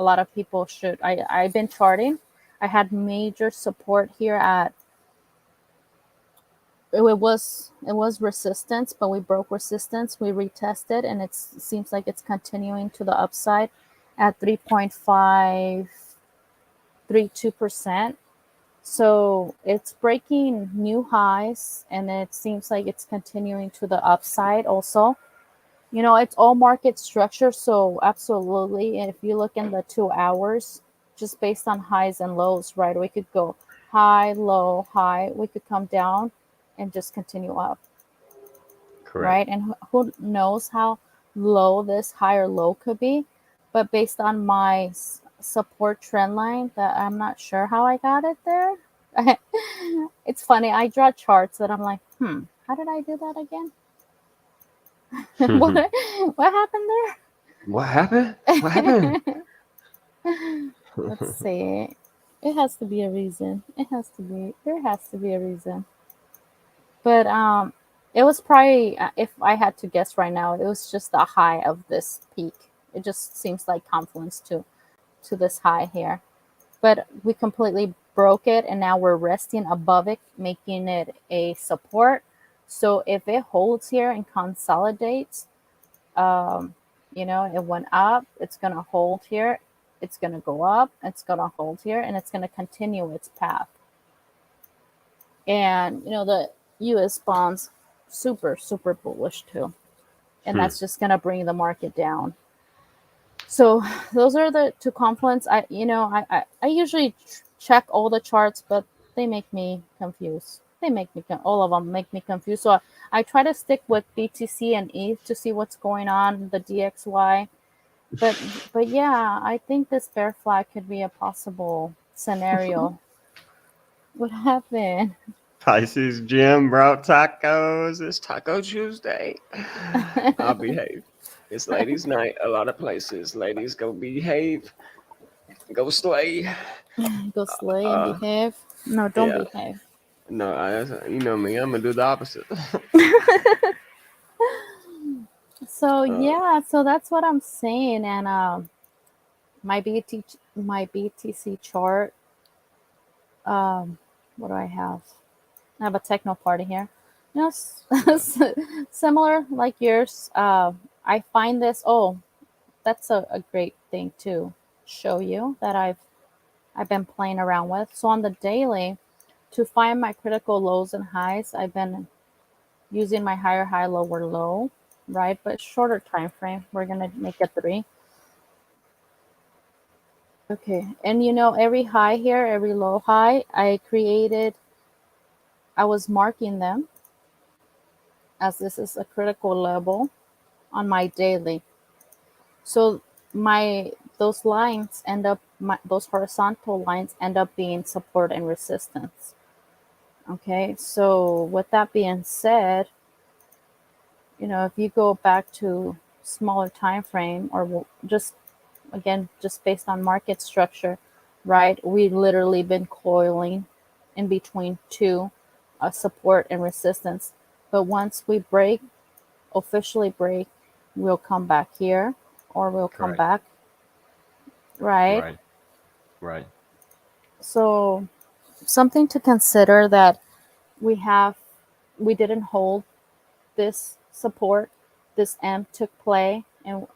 lot of people should. I've been charting. I had major support here at. It was resistance, but we broke resistance. We retested, and it seems like it's continuing to the upside at 3.532%. So it's breaking new highs, and it seems like it's continuing to the upside also. It's all market structure, so absolutely. And if you look in the 2 hours, just based on highs and lows, right, we could go high, low, high. We could come down and just continue up. Correct. Right? And who knows how low this high or low could be. But based on my support trend line, that I'm not sure how I got it there. It's funny. I draw charts that I'm like, how did I do that again? what happened there? What happened? What happened? Let's see. It has to be a reason. There has to be a reason. But it was probably, if I had to guess right now, it was just the high of this peak. It just seems like confluence to this high here. But we completely broke it, and now we're resting above it, making it a support. So if it holds here and consolidates, it went up, it's going to hold here, it's going to go up, it's going to hold here, and it's going to continue its path. And, the U.S. bonds, super, super bullish too. And that's just going to bring the market down. So those are the two confluence. I usually check all the charts, but they make me confused. All of them make me confused. So I try to stick with BTC and ETH to see what's going on, the DXY. But yeah, I think this bear flag could be a possible scenario. What happened? Pisces Jim brought tacos. It's Taco Tuesday. I'll behave. It's ladies' night. A lot of places. Ladies, go behave. Go slay. Go slay and behave. No, don't behave. No, you know me. I'm gonna do the opposite. So that's what I'm saying. And my BTC chart. What do I have? I have a techno party here. Similar like yours. I find this. Oh, that's a great thing to show you that I've been playing around with. So on the daily, to find my critical lows and highs, I've been using my higher high, lower low, right? But shorter time frame. We're gonna make it 3. Okay, and every high here, every low high, I was marking them as this is a critical level on my daily. So those lines those horizontal lines end up being support and resistance. Okay, so with that being said, if you go back to smaller time frame, or just based on market structure, right? We literally been coiling in between two, support and resistance. But once we break, officially break, we'll come back here, or we'll come Correct. back, right? Right. Right. So something to consider, that we have we didn't hold this support. This M took play, and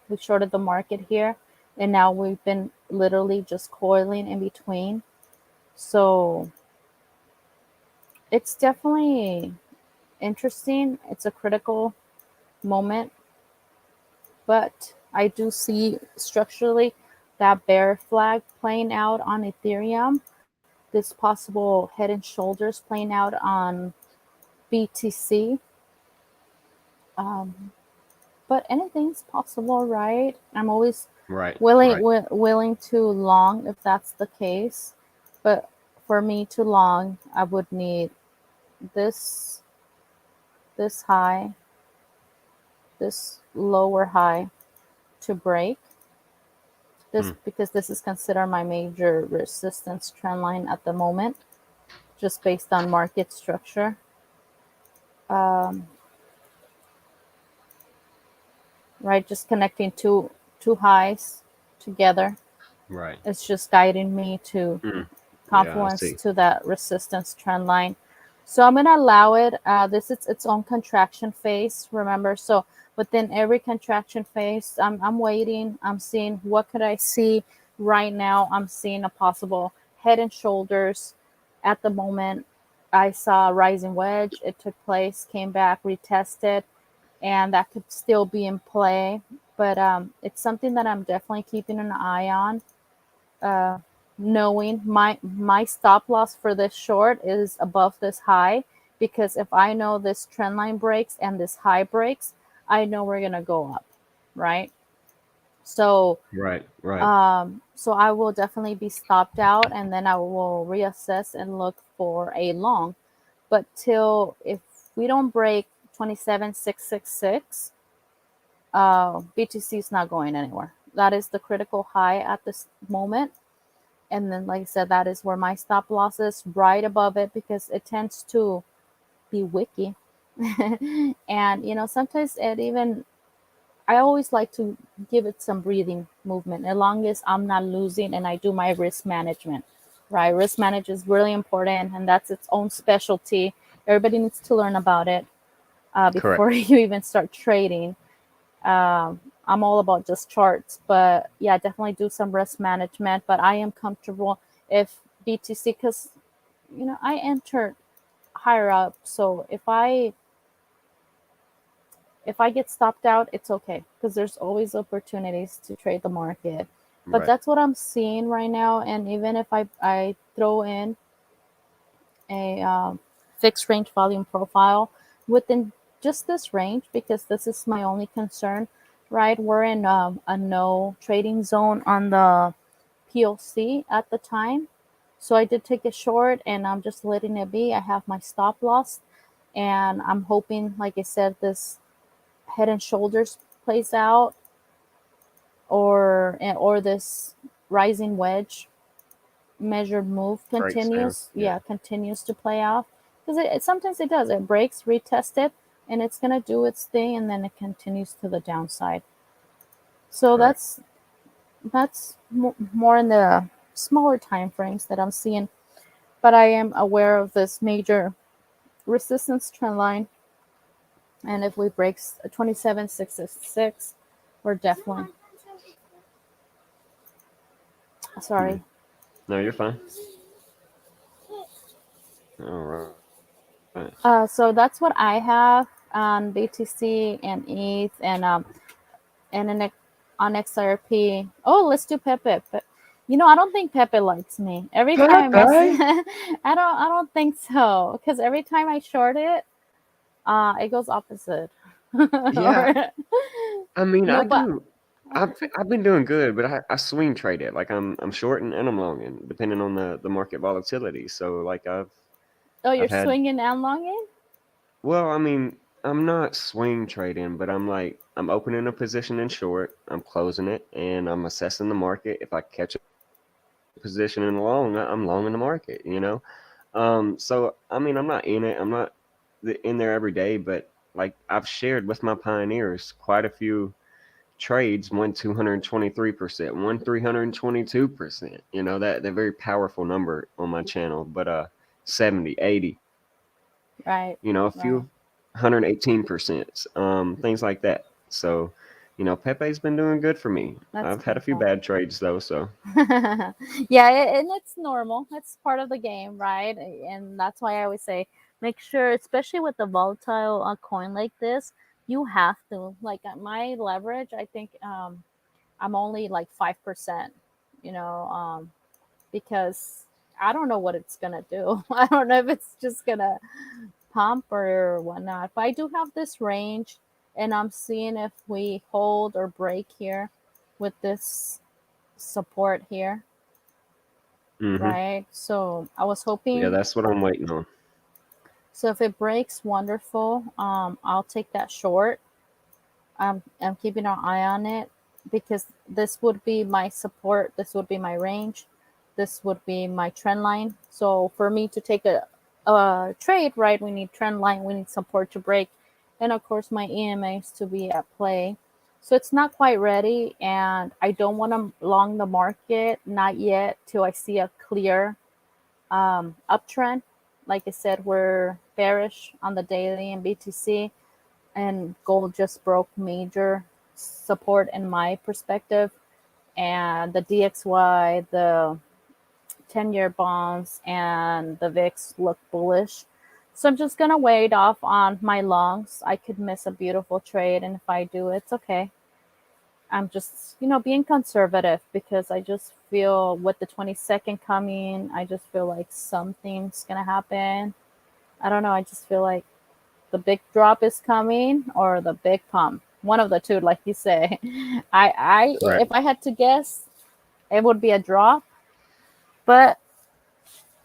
we shorted the market here, and now we've been literally just coiling in between. So it's definitely interesting. It's a critical moment, but I do see structurally that bear flag playing out on Ethereum. This possible head and shoulders playing out on BTC. Um, but anything's possible, right? I'm always Right. willing Right. willing to long if that's the case. But for me to long, I would need this this high, this lower high to break. This, Hmm. because this is considered my major resistance trend line at the moment, just based on market structure. Um, right, just connecting two highs together. Right. It's just guiding me to Mm. Yeah, I confluence see. to that resistance trend line. So I'm going to allow it. This is its own contraction phase, remember. So within every contraction phase, I'm waiting. I'm seeing what could I see right now. I'm seeing a possible head and shoulders. At the moment, I saw a rising wedge. It took place, came back, retested, and that could still be in play. But it's something that I'm definitely keeping an eye on, uh, knowing my stop loss for this short is above this high, because if I know this trend line breaks and this high breaks, I know we're gonna go up, right? So Right. Right. so I will definitely be stopped out, and then I will reassess and look for a long. But till if we don't break 27666, BTC is not going anywhere. That is the critical high at this moment. And then, like I said, that is where my stop loss is, right above it, because it tends to be wicky. And sometimes it even, I always like to give it some breathing movement, as long as I'm not losing and I do my risk management, right? Risk management is really important, and that's its own specialty. Everybody needs to learn about it Correct. before you even start trading. I'm all about just charts, but yeah, definitely do some risk management. But I am comfortable if BTC, because I entered higher up, so if I get stopped out, it's okay, because there's always opportunities to trade the market. But Right. that's what I'm seeing right now, and even if I throw in a fixed range volume profile within just this range, because this is my only concern, right? We're in a no trading zone on the POC at the time. So I did take a short, and I'm just letting it be. I have my stop loss, and I'm hoping, like I said, this head and shoulders plays out, or this rising wedge measured move Breaks down. continues, Yeah. yeah, continues to play out, because sometimes it does, it breaks, retest it, and it's going to do its thing, and then it continues to the downside. So Correct. that's more in the smaller time frames that I'm seeing. But I am aware of this major resistance trend line, and if we break 27666, we're definitely, Hmm. sorry. No, you're fine. All right. So that's what I have on BTC and ETH, and on XRP. Oh, let's do Pepe. I don't think Pepe likes me. Every time I mess, Pepe. I don't think so, because every time I short it, it goes opposite. Yeah. Or, I mean, I no, but do. I've been doing good, but I swing trade it. Like I'm shorting and I'm longing, depending on the market volatility. So like oh, you're I've had. swinging and longing. Well, I mean, I'm not swing trading, but I'm opening a position in short, I'm closing it, and I'm assessing the market. If I catch positioning long, I'm long in the market, you know. So I mean, I'm not in it. I'm not in there every day, but like I've shared with my pioneers, quite a few trades won 223%, won 322%. You know, that very powerful number on my channel, but 70, 80, Right. you know, a Right. few 118%, things like that. So, you know, Pepe's been doing good for me. That's I've had a few beautiful. bad trades though, so Yeah, and it's normal. It's part of the game, right? And that's why I always say make sure, especially with the volatile coin like this, you have to like my leverage. I think I'm only like 5%. You know, because I don't know what it's gonna do. I don't know if it's just gonna pump or whatnot. But I do have this range, and I'm seeing if we hold or break here with this support here, hmm right? So I was yeah, hoping. that's what I'm waiting on. So if it breaks, wonderful. I'll take that short. I'm keeping an eye on it because this would be my support. This would be my range. This would be my trend line. So for me to take a trade, right, we need trend line, we need support to break, and of course my EMAs to be at play. So it's not quite ready, and I don't want to long the market, not yet, till I see a clear uptrend. Like I said, we're bearish on the daily and BTC, and gold just broke major support in my perspective. And the DXY, the 10-year bonds, and the VIX look bullish. So I'm just going to wait off on my longs. I could miss a beautiful trade, and if I do, it's okay. I'm just, being conservative because I just feel with the 22nd coming, I just feel like something's going to happen. I don't know. I just feel like the big drop is coming or the big pump. One of the two, like you say. Correct. If I had to guess, it would be a drop. But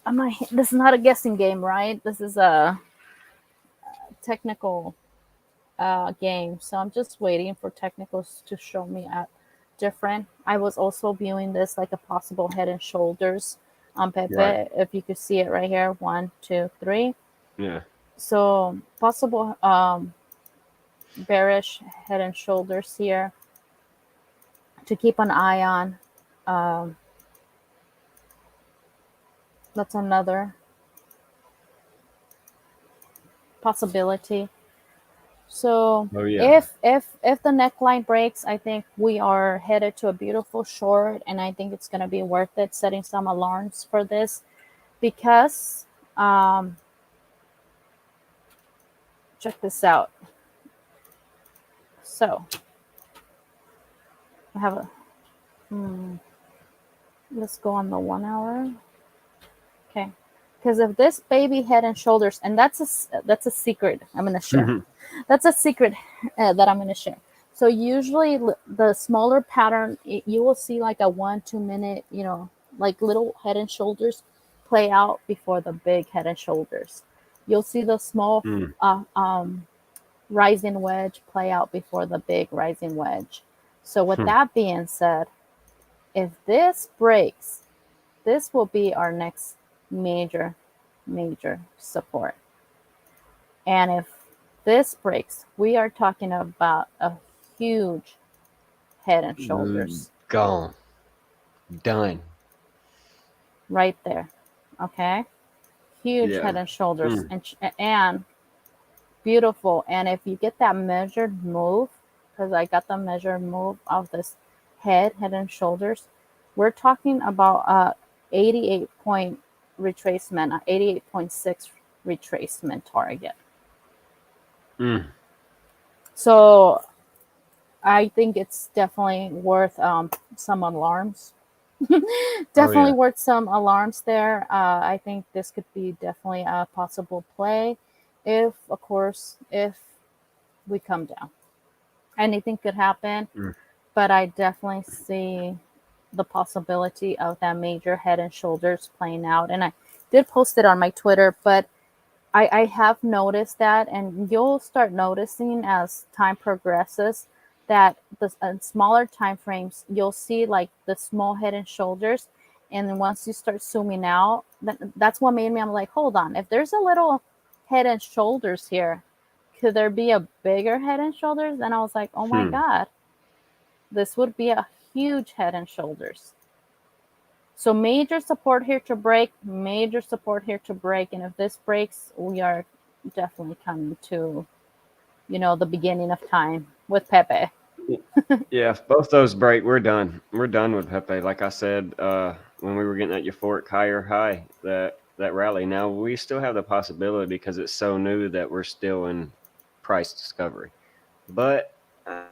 I'm not. This is not a guessing game, right? This is a technical game. So I'm just waiting for technicals to show me at different. I was also viewing this like a possible head and shoulders on Right. Pepe. If you could see it right here, 1, 2, 3. Yeah. So possible bearish head and shoulders here to keep an eye on. Um, that's another possibility. So Oh yeah. if the neckline breaks, I think we are headed to a beautiful short, and I think it's going to be worth it setting some alarms for this because um, check this out. So I have a let's go on the 1 hour. Okay, because if this baby head and shoulders, and that's a secret I'm going to share. That's a secret that I'm going to share. So usually the smaller pattern, you will see like a 1, 2 minute, like little head and shoulders play out before the big head and shoulders. You'll see the small Mm. rising wedge play out before the big rising wedge. So with Hmm. that being said, if this breaks, this will be our next major, major support. And if this breaks, we are talking about a huge head and shoulders Gone. Done. right there. Okay? Huge Yeah. head and shoulders Mm. and beautiful. And if you get that measured move, because I got the measured move of this head and shoulders, we're talking about a 88 point retracement, a 88.6 retracement target. Mm. So I think it's definitely worth some alarms. Oh Definitely yeah. worth some alarms there. I think this could be definitely a possible play if, of course, if we come down. Anything could happen, Mm. but I definitely see the possibility of that major head and shoulders playing out. And I did post it on my Twitter, but I have noticed that, and you'll start noticing as time progresses that the smaller time frames, you'll see like the small head and shoulders, And then once you start zooming out, that's what made me, I'm like, hold on, if there's a little head and shoulders here, could there be a bigger head and shoulders? And I was like, oh my God, this would be a huge head and shoulders. So major support here to break, major support here to break. And if this breaks, we are definitely coming to, the beginning of time with Pepe. Yeah, if both those break, we're done. We're done with Pepe. Like I said, when we were getting that euphoric higher high, that rally. Now we still have the possibility because it's so new that we're still in price discovery. But I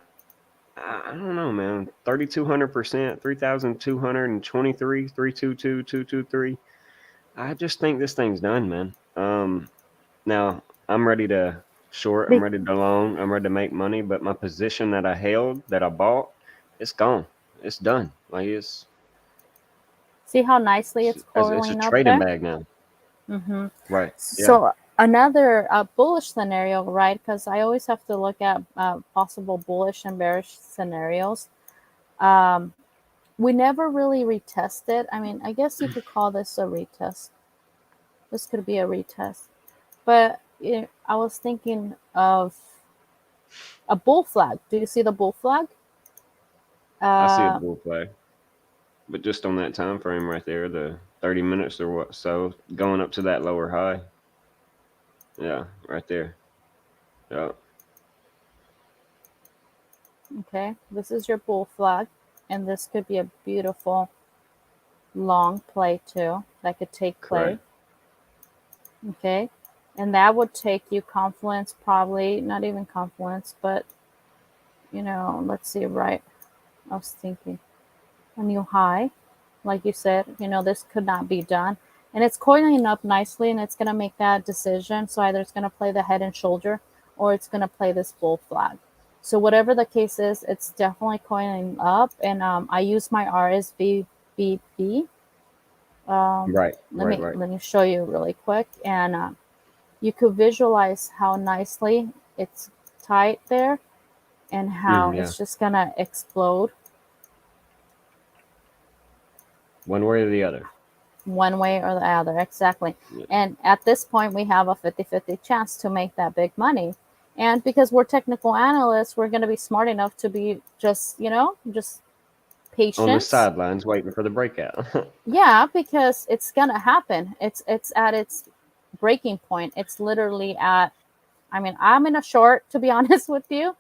don't know, man. 3,200%, 3,223, 322,223. I just think this thing's done, man. Now I'm ready to short. I'm ready to long. I'm ready to make money. But my position that I held, that I bought, it's gone. It's done. Like See how nicely it's it's a coiling up trading there? bag now. Mm-hmm. Right. Yeah. So another bullish scenario, right? Because I always have to look at possible bullish and bearish scenarios. We never really retested. I mean, I guess you could call this a retest. This could be a retest. But I was thinking of a bull flag. Do you see the bull flag? I see a Uh, bull flag, but just on that time frame right there, the 30 minutes or what, so going up to that lower high. Yeah, right there. Yeah. okay, this is your bull flag, and this could be a beautiful long play too. That could take play. Correct. Okay, and that would take you confluence, probably not even confluence, but let's see, right? I was thinking a new high, like you said. This could not be done, and it's coiling up nicely, and it's gonna make that decision. So either it's gonna play the head and shoulder, or it's gonna play this bull flag. So whatever the case is, it's definitely coiling up, and I use my RSVBB. Right. Let Right. me Right. let me show you really quick, and you could visualize how nicely it's tight there and how Yeah. it's just gonna explode One way or the other. one way or the other. Exactly. Yeah. And at this point, we have a 50-50 chance to make that big money. And because we're technical analysts, we're going to be smart enough to be just On the patient. sidelines waiting for the breakout. Yeah, because it's going to happen. It's at its breaking point. It's literally at, I mean, I'm in a short, to be honest with you,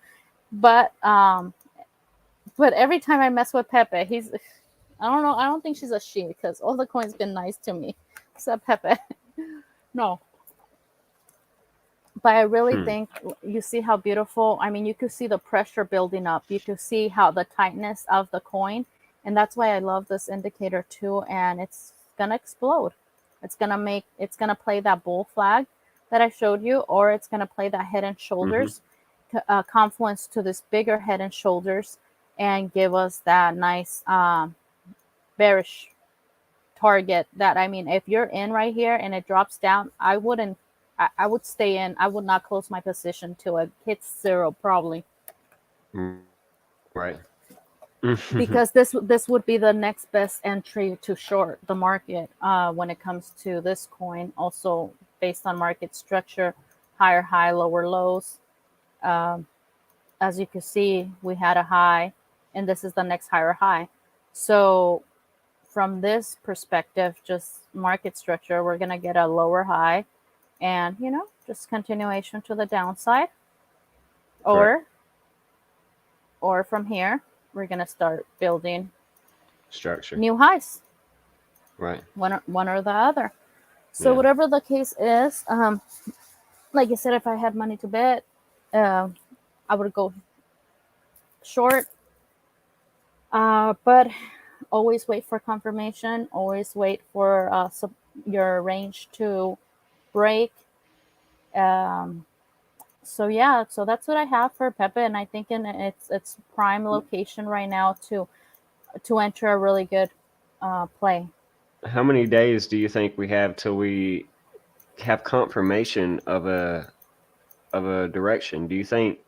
but every time I mess with Pepe, I don't know. I don't think she's a she because all the coins been nice to me, except Pepe. No, but I really think you see how beautiful. I mean, you could see the pressure building up. You could see how the tightness of the coin, and that's why I love this indicator too. And it's gonna explode. It's gonna play that bull flag that I showed you, or it's gonna play that head and shoulders confluence to this bigger head and shoulders, and give us that nice bearish target. That, I mean, if you're in right here and it drops down, I would stay in. I would not close my position till it hits zero, probably, Right. because this would be the next best entry to short the market when it comes to this coin. Also, based on market structure, higher high, lower lows. Um, as you can see, we had a high, and this is the next higher high. So from this perspective, just market structure, we're gonna get a lower high, and just continuation to the downside, Correct. or from here we're gonna start building Structure. new highs, Right. one or the other. So Yeah. whatever the case is, like I said, if I had money to bet, I would go short, but always wait for confirmation, always wait for your range to break. um, so yeah, so that's what I have for Pepe, and I think in its prime location right now to enter a really good play. How many days do you think we have till we have confirmation of a direction? Do you think,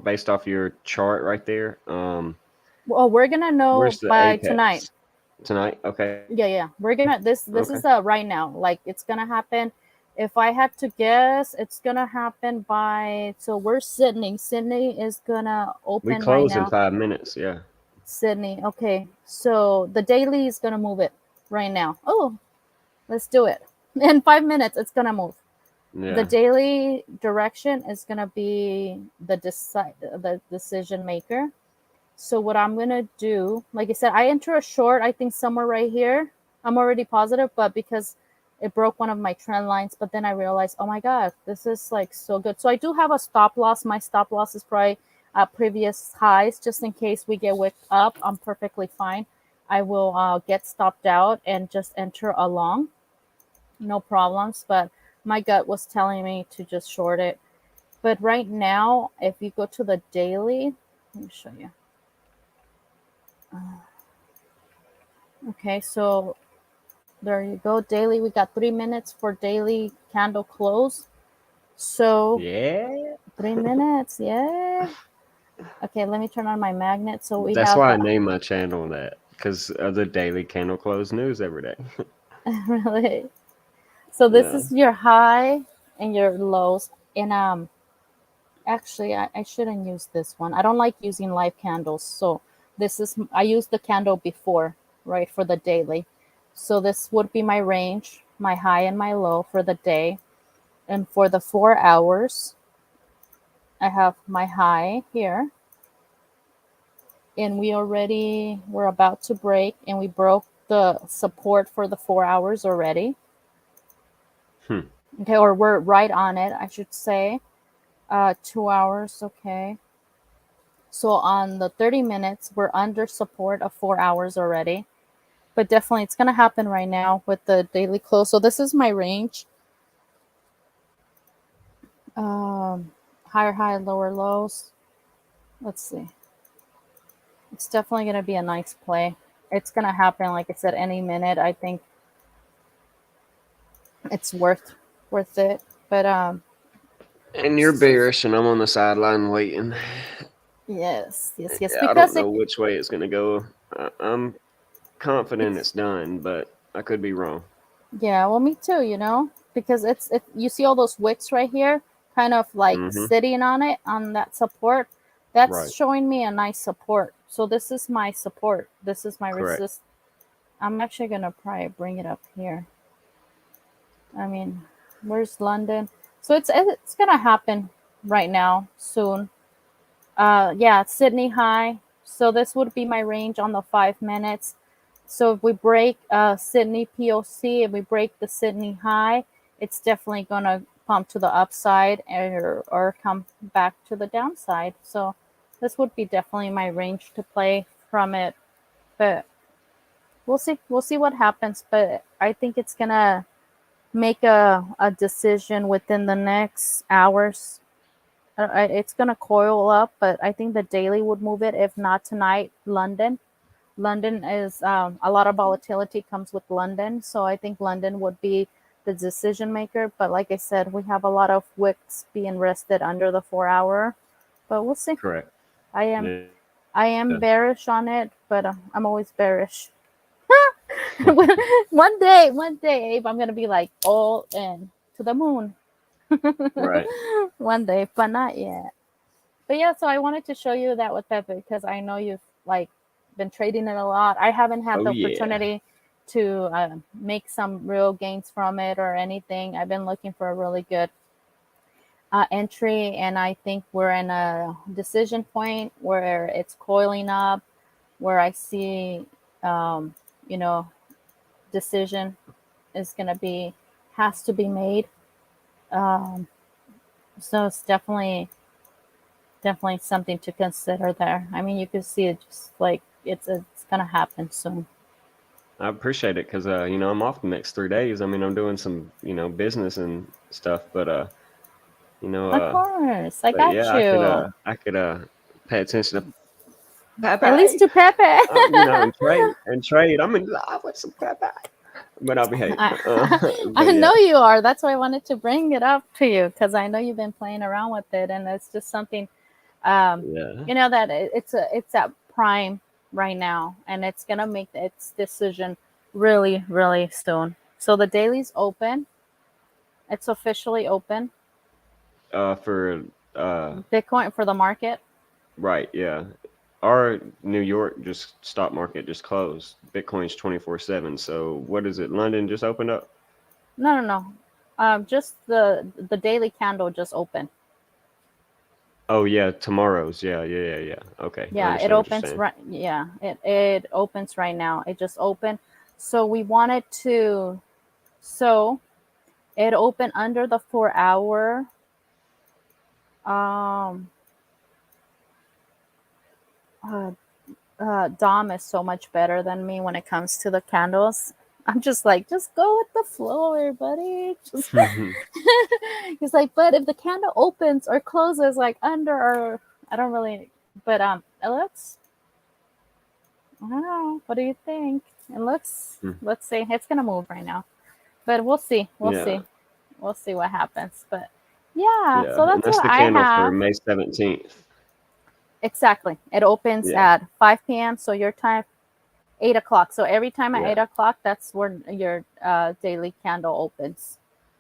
based off your chart right there, Well, we're gonna know where's the by tonight. apex? Tonight? Okay. Yeah. We're gonna this Okay. is right now. Like it's gonna happen. If I had to guess, it's gonna happen by so we're Sydney. Sydney is gonna We open right close in now. 5 minutes. Yeah. Sydney. Okay. So the daily is gonna move it right now. Oh, let's do it. In 5 minutes it's gonna move. The Yeah. daily direction is gonna be the decision maker. So what I'm gonna do, like I said, I enter a short, I think somewhere right here. I'm already positive, but because it broke one of my trend lines, but then I realized, oh my god, this is like so good. So I do have a stop loss. My stop loss is probably at previous highs, just in case we get wicked up. I'm perfectly fine. I will get stopped out and just enter along, no problems. But my gut was telling me to just short it. But right now, if you go to the daily, let me show you. Okay, so there you go. Daily, we got 3 minutes for daily candle close. So Yeah. 3 minutes, yeah. Okay, let me turn on my magnet. So we That's have why I named my channel that, because of the daily candle close news every day. really. So this Yeah. is your high and your lows. And actually, I shouldn't use this one. I don't like using live candles. So this is I used the candle before, right, for the daily. So this would be my range, my high and my low for the day. And for the 4 hours, I have my high here. And we're about to break, and we broke the support for the 4 hours already. Hmm. Okay, or we're right on it, I should say. 2 hours, okay. So on the 30 minutes, we're under support of 4 hours already. But definitely it's gonna happen right now with the daily close. So this is my range. Higher high, lower lows. Let's see. It's definitely gonna be a nice play. It's gonna happen, like I said, any minute. I think it's worth it. But And you're bearish, and I'm on the sideline waiting. yes, I don't because know it which way it's gonna go. I'm confident it's done, but I could be wrong. yeah, well, me too. Because if you see all those wicks right here, kind of like Mm-hmm. sitting on it on that support, that's Right. showing me a nice support. So this is my support. This is my Correct. resist. I'm actually gonna probably bring it up here. I mean, where's London? So it's gonna happen right now soon. Yeah, Sydney high. So this would be my range on the 5 minutes. So if we break Sydney POC, if we break the Sydney high, it's definitely gonna pump to the upside or come back to the downside. So this would be definitely my range to play from it. But we'll see. We'll see what happens. But I think it's gonna make a decision within the next hours. It's gonna coil up, but I think the daily would move it. If not tonight, London. London is a lot of volatility comes with London, so I think London would be the decision maker. But like I said, we have a lot of wicks being rested under the 4 hour. But we'll see. Correct. I am Yeah. I am bearish on it, but I'm always bearish. One day, Abe, I'm gonna be like all in to the moon. Right. One day, but not yet. But yeah, so I wanted to show you that with Pepe because I know you've like been trading it a lot. I haven't had Oh the yeah. opportunity to make some real gains from it or anything. I've been looking for a really good entry, and I think we're in a decision point where it's coiling up, where I see, um, you know, decision is gonna be has to be made. Um, so it's definitely something to consider there. I mean, you can see it just like it's gonna happen soon. I appreciate it because I'm off the next 3 days. I mean, I'm doing some business and stuff, but you know Of uh course, I but got yeah, you. I could pay attention to At least Pepe. to Pepe. And trade. I'm in love with some Pepe, but I'll be hating. I But yeah, know you are. That's why I wanted to bring it up to you because I know you've been playing around with it, and it's just something, um, yeah, that it's a prime. right now, and it's gonna make its decision really, really soon. So the daily's open. It's officially open. For Bitcoin for the market. right, yeah. Our New York just stock market just closed. Bitcoin's 24/7. So what is it? London just opened up? No, no, no. Just the daily candle just opened. Oh yeah, tomorrow's. Yeah, yeah, yeah, yeah. Okay, I Yeah, it understand what you're opens saying. right. Yeah, it opens right now. It just opened. So we wanted to. So it opened under the 4 hour. Um, uh, Dom is so much better than me when it comes to the candles. I'm just like, just go with the flow, everybody. Just he's like, but if the candle opens or closes like under or I don't really, but I don't know. What do you think? It looks, let's see, it's gonna move right now, but we'll see. We'll Yeah, see. We'll see what happens. But yeah, yeah. so And that's that's what the I candle for have. May 17th. Exactly. It opens Yeah, at 5 p.m. So your time, 8 o'clock. So every time at yeah, 8 o'clock, that's when your daily candle opens.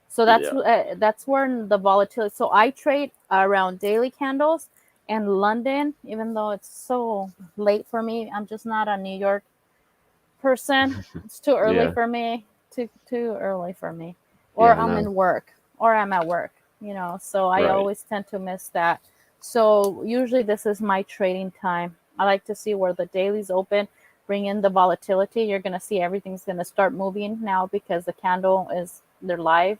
So yeah. that's where the volatility. So I trade around daily candles and London, even though it's so late for me. I'm just not a New York person. It's too early Yeah, for me. Too early for me. Or yeah, I'm no. in work. Or I'm at work. So I Right, always tend to miss that. So usually this is my trading time. I like to see where the daily's open, bring in the volatility. You're gonna see everything's gonna start moving now because the candle is they're live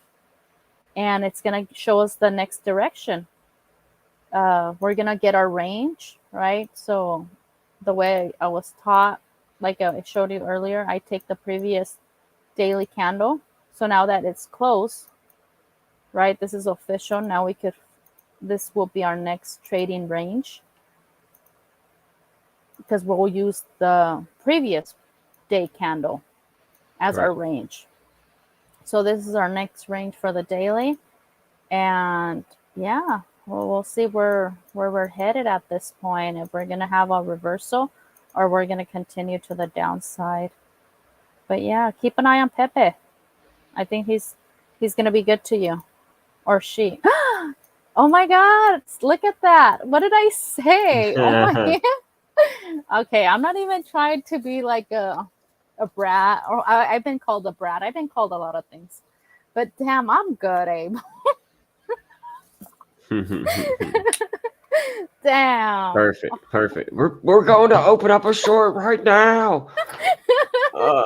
and it's gonna show us the next direction. We're gonna get our range, right? So the way I was taught, like I showed you earlier, I take the previous daily candle. So now that it's closed, right? This is official. Now this will be our next trading range because we'll use the previous day candle as our right. range. So this is our next range for the daily. And yeah, we'll see where we're headed at this point. If we're gonna have a reversal or we're gonna continue to the downside. But yeah, keep an eye on Pepe. I think he's gonna be good to you. Or she. Oh my god, look at that. What did I say? Oh my Okay, I'm not even trying to be like a brat or I've been called a brat. I've been called a lot of things. But damn, I'm good, Abe. Damn. Perfect, perfect. We're going to open up a short right now. Uh,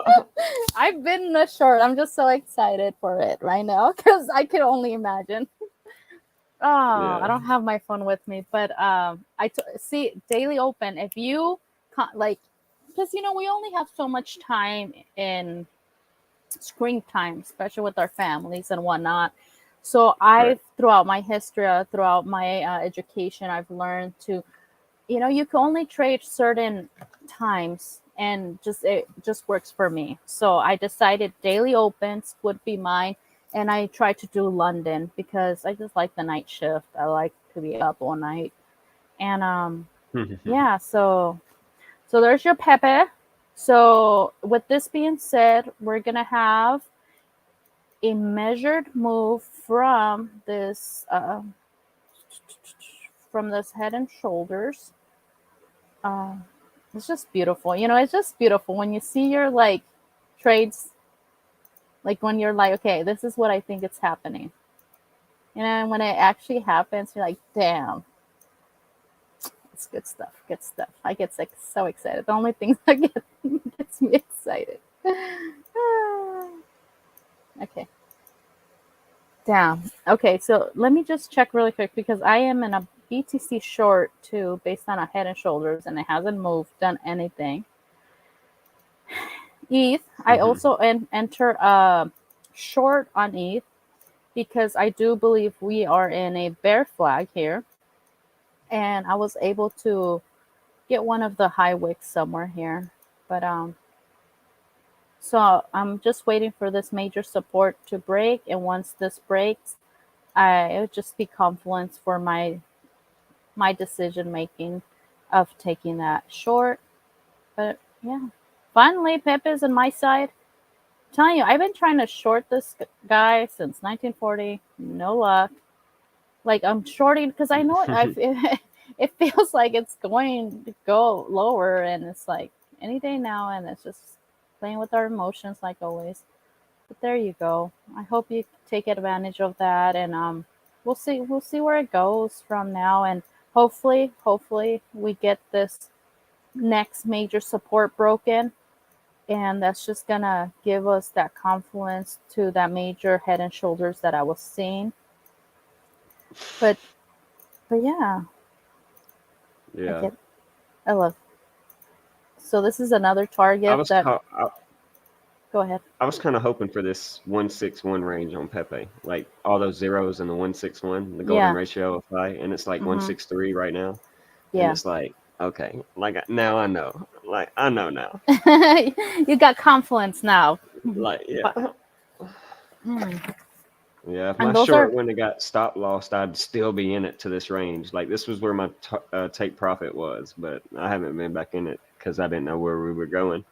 I've been in a short. I'm just so excited for it right now because I can only imagine. Oh, I yeah, don't have my phone with me, but see daily open. If you like, because we only have so much time in screen time, especially with our families and whatnot. So right. throughout my history, throughout my education, I've learned to, you can only trade certain times, and it just works for me. So I decided daily opens would be mine, and I try to do London because I just like the night shift. I like to be up all night, and yeah. So there's your Pepe. So with this being said, we're gonna have a measured move from this head and shoulders. Uh, it's just beautiful. It's just beautiful when you see your trades, like when you're like, okay, this is what I think it's happening. And when it actually happens, you're like, damn, it's good stuff. Good stuff. I get so excited. The only thing that gets me excited. Okay. Damn. Okay, so let me just check really quick because I am in a BTC short too, based on a head and shoulders, and it hasn't done anything. ETH, I also enter a short on ETH because I do believe we are in a bear flag here, and I was able to get one of the high wicks somewhere here, but so I'm just waiting for this major support to break, and once this breaks, it would just be confluence for my decision making of taking that short. But yeah, finally, Pip is on my side. I'm telling you, I've been trying to short this guy since 1940. No luck. Like I'm shorting because I know it feels like it's going to go lower, and it's like any day now, and it's just playing with our emotions like always. But there you go. I hope you take advantage of that, and we'll see where it goes from now, and hopefully we get this next major support broken, and that's just gonna give us that confluence to that major head and shoulders that I was seeing. But yeah, I Yeah. get I love. So this is another I target was that. ca- Go ahead. I was kind of hoping for this 161 range on Pepe, like all those zeros in the 161, the golden Yeah. ratio of phi, and it's like Mm-hmm. 163 right now, and Yeah. it's like okay, like now I know, like I know now, You got confluence now. like But yeah, mm. yeah. If my And those are short wouldn't have got stop lost, I'd still be in it to this range. Like this was where my take profit was, but I haven't been back in it because I didn't know where we were going.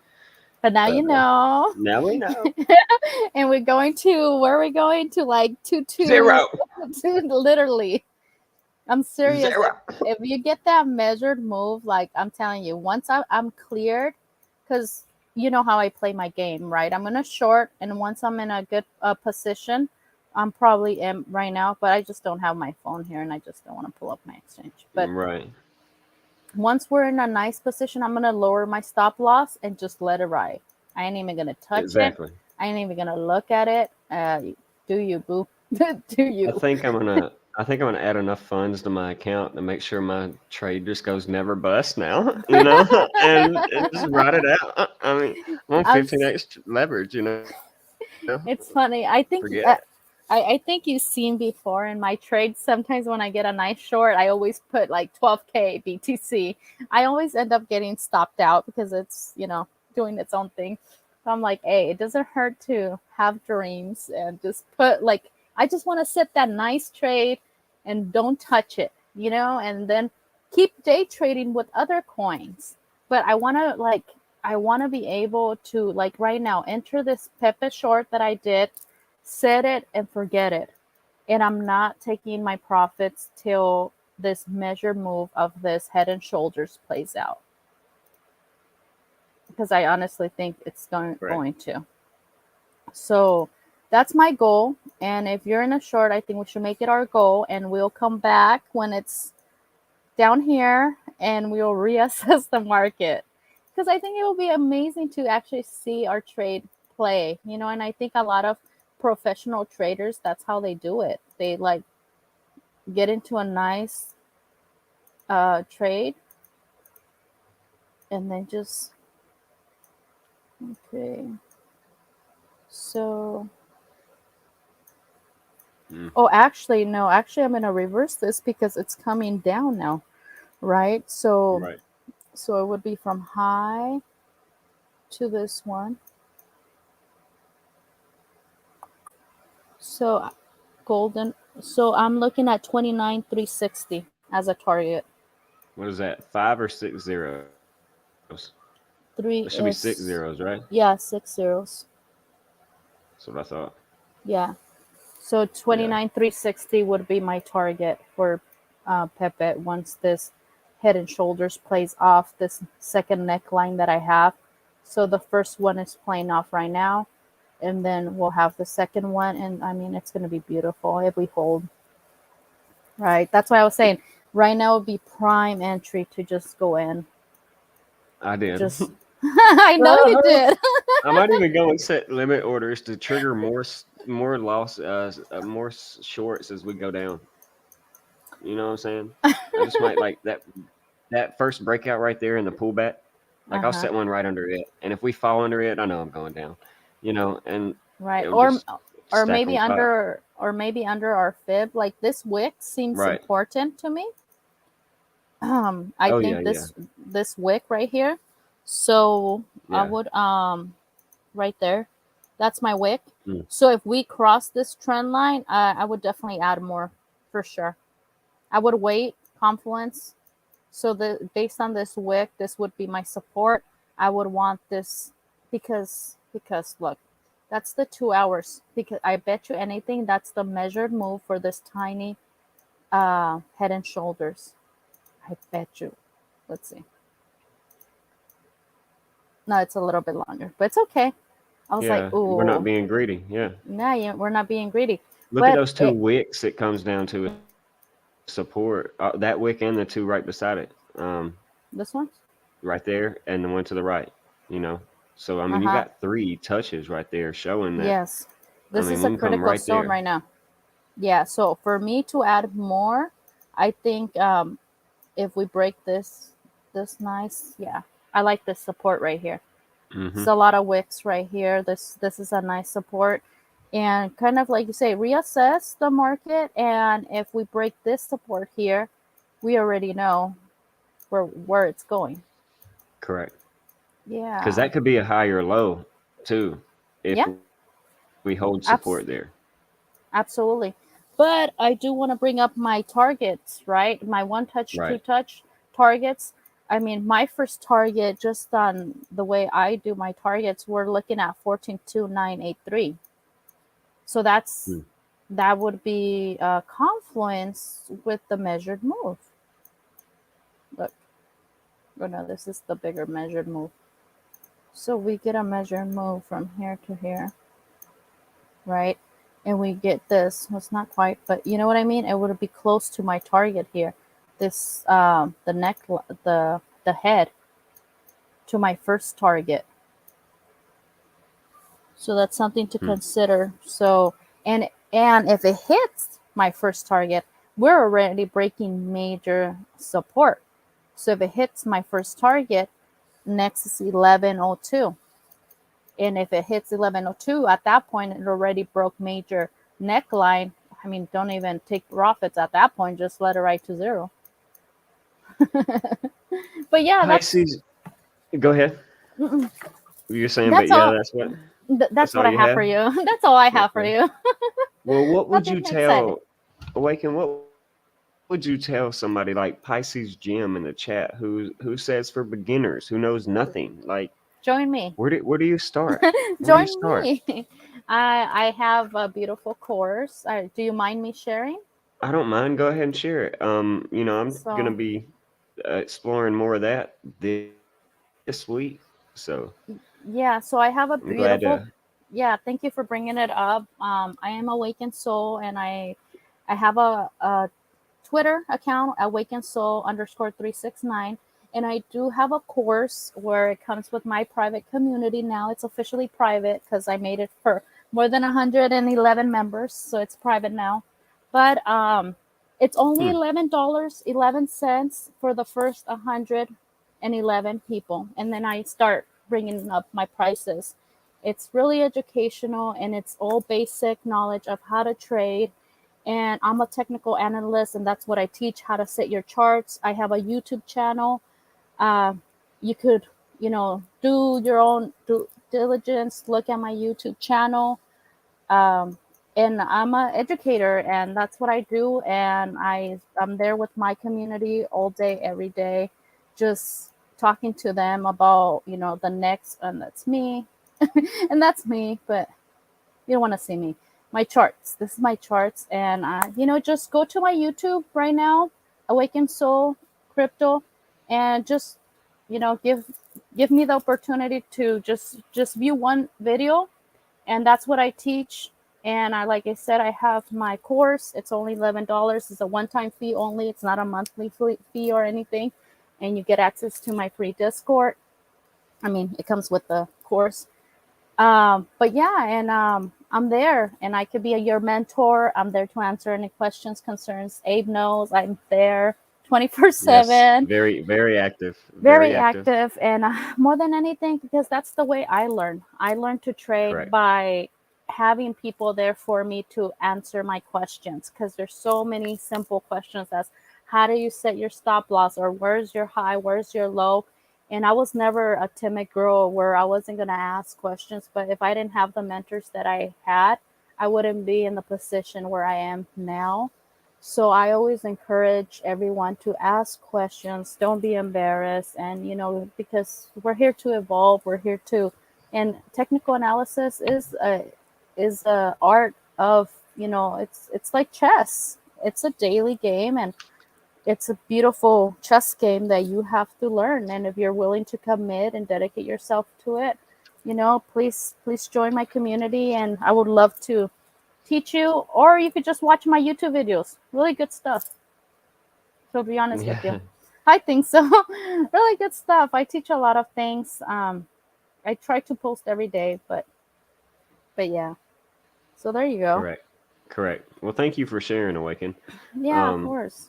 but now But you know. now we know And we're going to where are we going to like zero, literally. I'm serious. zero. If you get that measured move, like I'm telling you, once I'm cleared, because you know how I play my game, right? I'm gonna short, and once I'm in a good position, I'm probably am right now, but I just don't have my phone here, and I just don't want to pull up my exchange. But Right, once we're in a nice position, I'm gonna lower my stop loss and just let it ride. I ain't even gonna touch it. exactly. I ain't even gonna look at it. Do you, boo? Do I you? think I'm gonna I think I'm gonna add enough funds to my account to make sure my trade just goes never bust now, and just ride it out. I mean, I'm on I'm 15x leverage, It's funny. Forget it. I think you've seen before in my trades. Sometimes when I get a nice short, I always put like 12K BTC. I always end up getting stopped out because it's doing its own thing. So I'm like, hey, it doesn't hurt to have dreams and just put like I just want to set that nice trade and don't touch it, and then keep day trading with other coins. But I want to be able to, like right now, enter this Pepe short that I did, set it and forget it. And I'm not taking my profits till this measured move of this head and shoulders plays out. Because I honestly think it's Right. going to. So that's my goal. And if you're in a short, I think we should make it our goal. And we'll come back when it's down here and we'll reassess the market, because I think it will be amazing to actually see our trade play, and I think a lot of professional traders, that's how they do it. They like get into a nice trade and then just okay. So Mm, oh, actually no, actually I'm going to reverse this because it's coming down now, right? So right. it would be from high to this one. So golden. So I'm looking at 29,360 as a target. What is that? 5 or 6 zeros? It should be Three 6 zeros, is right? yeah, 6 zeros. That's what I thought. Yeah. So Yeah. 29,360 would be my target for Pepe once this head and shoulders plays off this second neckline that I have. So the first one is playing off right now, and then we'll have the second one, and I mean it's going to be beautiful if we hold. Right. That's why I was saying right now would be prime entry to just go in. I did. Just I know you did. I might even go and set limit orders to trigger more loss, more shorts as we go down. You know what I'm saying? I just might like that first breakout right there in the pullback. Like I'll Uh-huh. set one right under it, and if we fall under it, I know I'm going down. And Right. it'll just Or stack maybe on top. under our fib. Like this wick seems Right. important to me. I Oh yeah, think yeah, this wick right here. So I yeah. would right there. That's my wick. Mm. So if we cross this trend line, I would definitely add more for sure. I would wait confluence. So based on this wick, this would be my support. I would want this because look, that's the 2 hours. Because I bet you anything that's the measured move for this tiny head and shoulders. I bet you. Let's see. No, it's a little bit longer, but it's okay. I was like, Yeah, we're not ooh, being greedy. Yeah. nah, yeah, we're not being greedy. Look at But those two wicks it comes down to with support. That wick and the two right beside it. this one, Right there and the one to the right, you know. So I mean, you uh-huh. got three touches right there showing that. Yes. I This mean, is we a can come critical right stone there. right now. Yeah, so for me to add more, I think if we break this nice, yeah. I like this support right here. It's Hmm. a lot of wicks right here. This is a nice support. And kind of like you say, reassess the market, and if we break this support here, we already know where it's going. Correct. Because Yeah. that could be a higher low too, if Yeah, we hold support there. abs- absolutely. But I do want to bring up my targets, right? My one touch, Right. two touch targets. I mean, my first target, just on the way I do my targets, we're looking at 142983. So Hmm. that would be a confluence with the measured move. Look, oh no, this is the bigger measured move. So we get a measured move from here to here, right? And we get this. Well, it's not quite, but you know what I mean. It would be close to my target here. This the neck, the head to my first target. So that's something to Hmm. consider. So and if it hits my first target, we're already breaking major support. So if it hits my first target, next is 1102. And if it hits 1102, at that point it already broke major neckline. I mean, don't even take profits at that point, just let it ride to zero. But yeah, Pisces. Go ahead. mm-mm, You're saying, but that's yeah, all that's that's all what I you have have. for you. That's all I have for Okay. you. Well, what would you Nothing exciting. tell Awaken? What would you tell somebody like Pisces Jim in the chat who says for beginners, who knows nothing? Like, Join me. where do you start? Where do you Join start? me. I have a beautiful course. Do you mind me sharing? I don't mind. Go ahead and share it. I'm gonna So be exploring more of that this week, so yeah, so I have I'm a glad to. beautiful. Yeah, thank you for bringing it up. I am Awaken Soul, and I have a Twitter account, Awaken Soul underscore 369. And I do have a course where it comes with my private community. Now it's officially private because I made it for more than 111 members. So it's private now. But it's only Hmm. $11, 11 cents for the first 111 people. And then I start bringing up my prices. It's really educational, and it's all basic knowledge of how to trade, and I'm a technical analyst, and that's what I teach, how to set your charts. I have a YouTube channel. uh, you could, do your own due diligence, look at my YouTube channel. um, and I'm an educator, and that's what I do, and I'm there with my community all day every day, just talking to them about the next, and that's me. And that's me, but you don't want to see me. My charts. This is my charts, and just go to my YouTube right now, Awaken Soul Crypto, and just give me the opportunity to just view one video, and that's what I teach. And like I said, I have my course. It's only $11. It's a one-time fee only. It's not a monthly fee or anything, and you get access to my free Discord. I mean, it comes with the course. But yeah, and I'm there, and I could be your mentor. I'm there to answer any questions, concerns. Abe knows I'm there Yes, 24/7, very, very active. Very very active. active, and more than anything, because that's the way I learn. I learn to trade Correct. by having people there for me to answer my questions, because there's so many simple questions as how do you set your stop loss, or where's your high, where's your low. And I was never a timid girl where I wasn't going to ask questions, but if I didn't have the mentors that I had, I wouldn't be in the position where I am now. So I always encourage everyone to ask questions. Don't be embarrassed, and because we're here to evolve. We're here to, and technical analysis is a art of, it's like chess. It's a daily game, and it's a beautiful chess game that you have to learn. And if you're willing to commit and dedicate yourself to it, please join my community, and I would love to teach you, or you could just watch my YouTube videos. Really good stuff. To be honest with you, Yeah, I think so. Really good stuff. I teach a lot of things. I try to post every day, but yeah. So there you go. correct, correct. Well, thank you for sharing, Awaken. Yeah, of Um, course.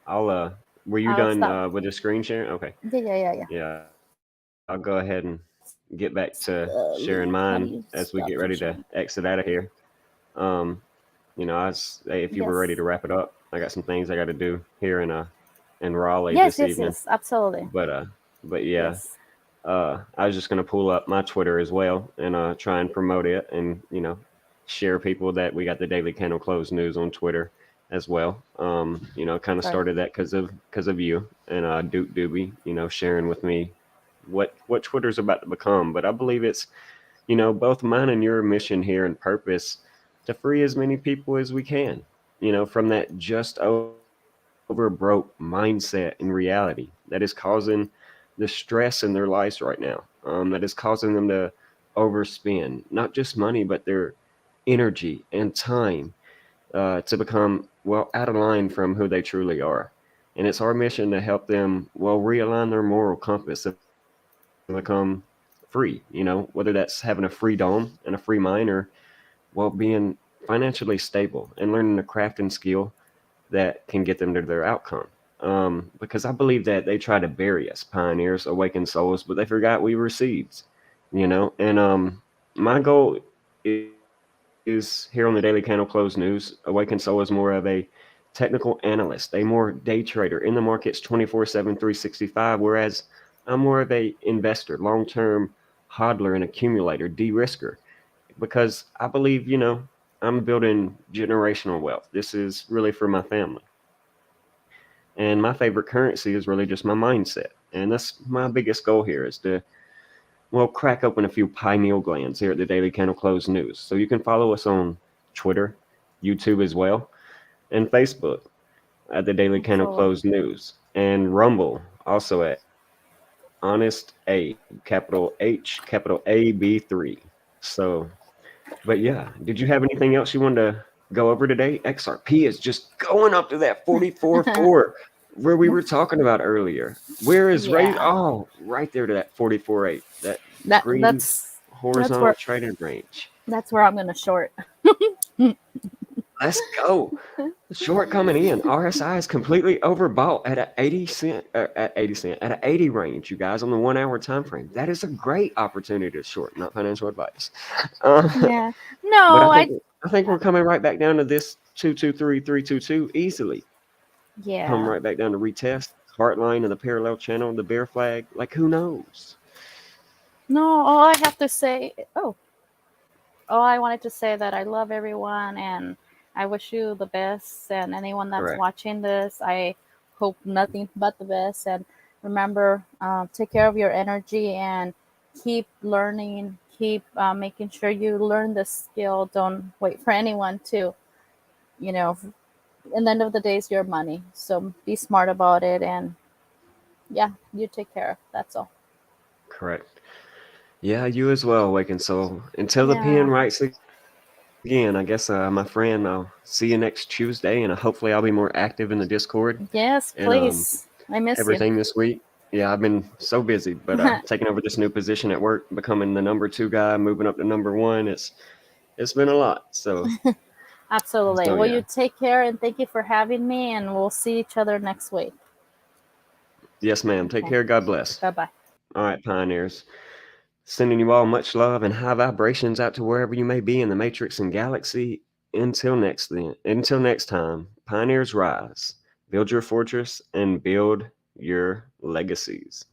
I'll were you I'll done stop. with the screen sharing? Okay. Yeah, yeah, yeah, yeah. Yeah, I'll go ahead and get back to sharing How mine do you as we get stop ready from to sharing? exit out of here. Um, if you were ready Yes. to wrap it up, I got some things I got to do here in Raleigh Yes, this yes, evening. yes. Absolutely. But yeah, Yes. I was just gonna pull up my Twitter as well and try and promote it and share people that we got the Daily Candle Close news on Twitter as well. Kind of Right. started that because of you and Duke Doobie, sharing with me what Twitter's about to become. But I believe it's both mine and your mission here and purpose to free as many people as we can, from that just over broke mindset and reality that is causing the stress in their lives right now. That is causing them to overspend not just money, but their energy and time to become, well, out of line from who they truly are. And it's our mission to help them, well, realign their moral compass to become free, whether that's having a free dome and a free mind or, well, being financially stable and learning the craft and skill that can get them to their outcome. Because I believe that they try to bury us, pioneers, awakened souls, but they forgot we were seeds, And my goal is here on the Daily Candle Close News. Awakened Soul is more of a technical analyst, a more day trader in the markets 24/7, 365, whereas I'm more of a investor, long-term hodler and accumulator, de-risker, because I believe, I'm building generational wealth. This is really for my family. And my favorite currency is really just my mindset. And that's my biggest goal here is to, well, crack open a few pineal glands here at the Daily Candle Close News. So you can follow us on Twitter, YouTube as well, and Facebook at the Daily Candle Absolutely. Close News, and Rumble also at Honest A, capital H, capital AB3. So, but yeah, did you have anything else you wanted to go over today? XRP is just going up to that 44.4 where we were talking about earlier. Where is Ray? Yeah. Oh, right there to that 44.8, that That green that's that's horizontal where trading range. that's where I'm gonna short. Let's go. Short coming in. RSI is completely overbought at an 80 cent, at 80 cent, at an 80 range, you guys, on the 1 hour time frame. That is a great opportunity to short, not financial advice. Uh, Yeah. but I No, think I think we're coming right back down to this 223,322 easily. Come yeah. right back down to retest, heart line of the parallel channel, the bear flag. Like who knows? No, all I have to say, all I wanted to say that I love everyone, and I wish you the best, and anyone that's Correct. watching this, I hope nothing but the best. And remember, take care of your energy and keep learning, keep making sure you learn the skill. Don't wait for anyone to, you know, in the end of the day, it's your money. So be smart about it, and yeah, you take care. That's all. Correct. Yeah, you as well, Awaken Soul. Until the pen Yeah. writes again, I guess, my friend, I'll see you next Tuesday, and hopefully I'll be more active in the Discord and Yes, please. I miss everything you. this week. Yeah, I've been so busy, but taking over this new position at work, becoming the number two guy, moving up to number one, it's been a lot. Absolutely. So Well, yeah. you take care, and thank you for having me, and we'll see each other next week. Yes, ma'am. Take Okay. care. God bless. Bye bye. All right, pioneers. Sending you all much love and high vibrations out to wherever you may be in the matrix and galaxy. Until next time, pioneers rise, build your fortress and build your legacies.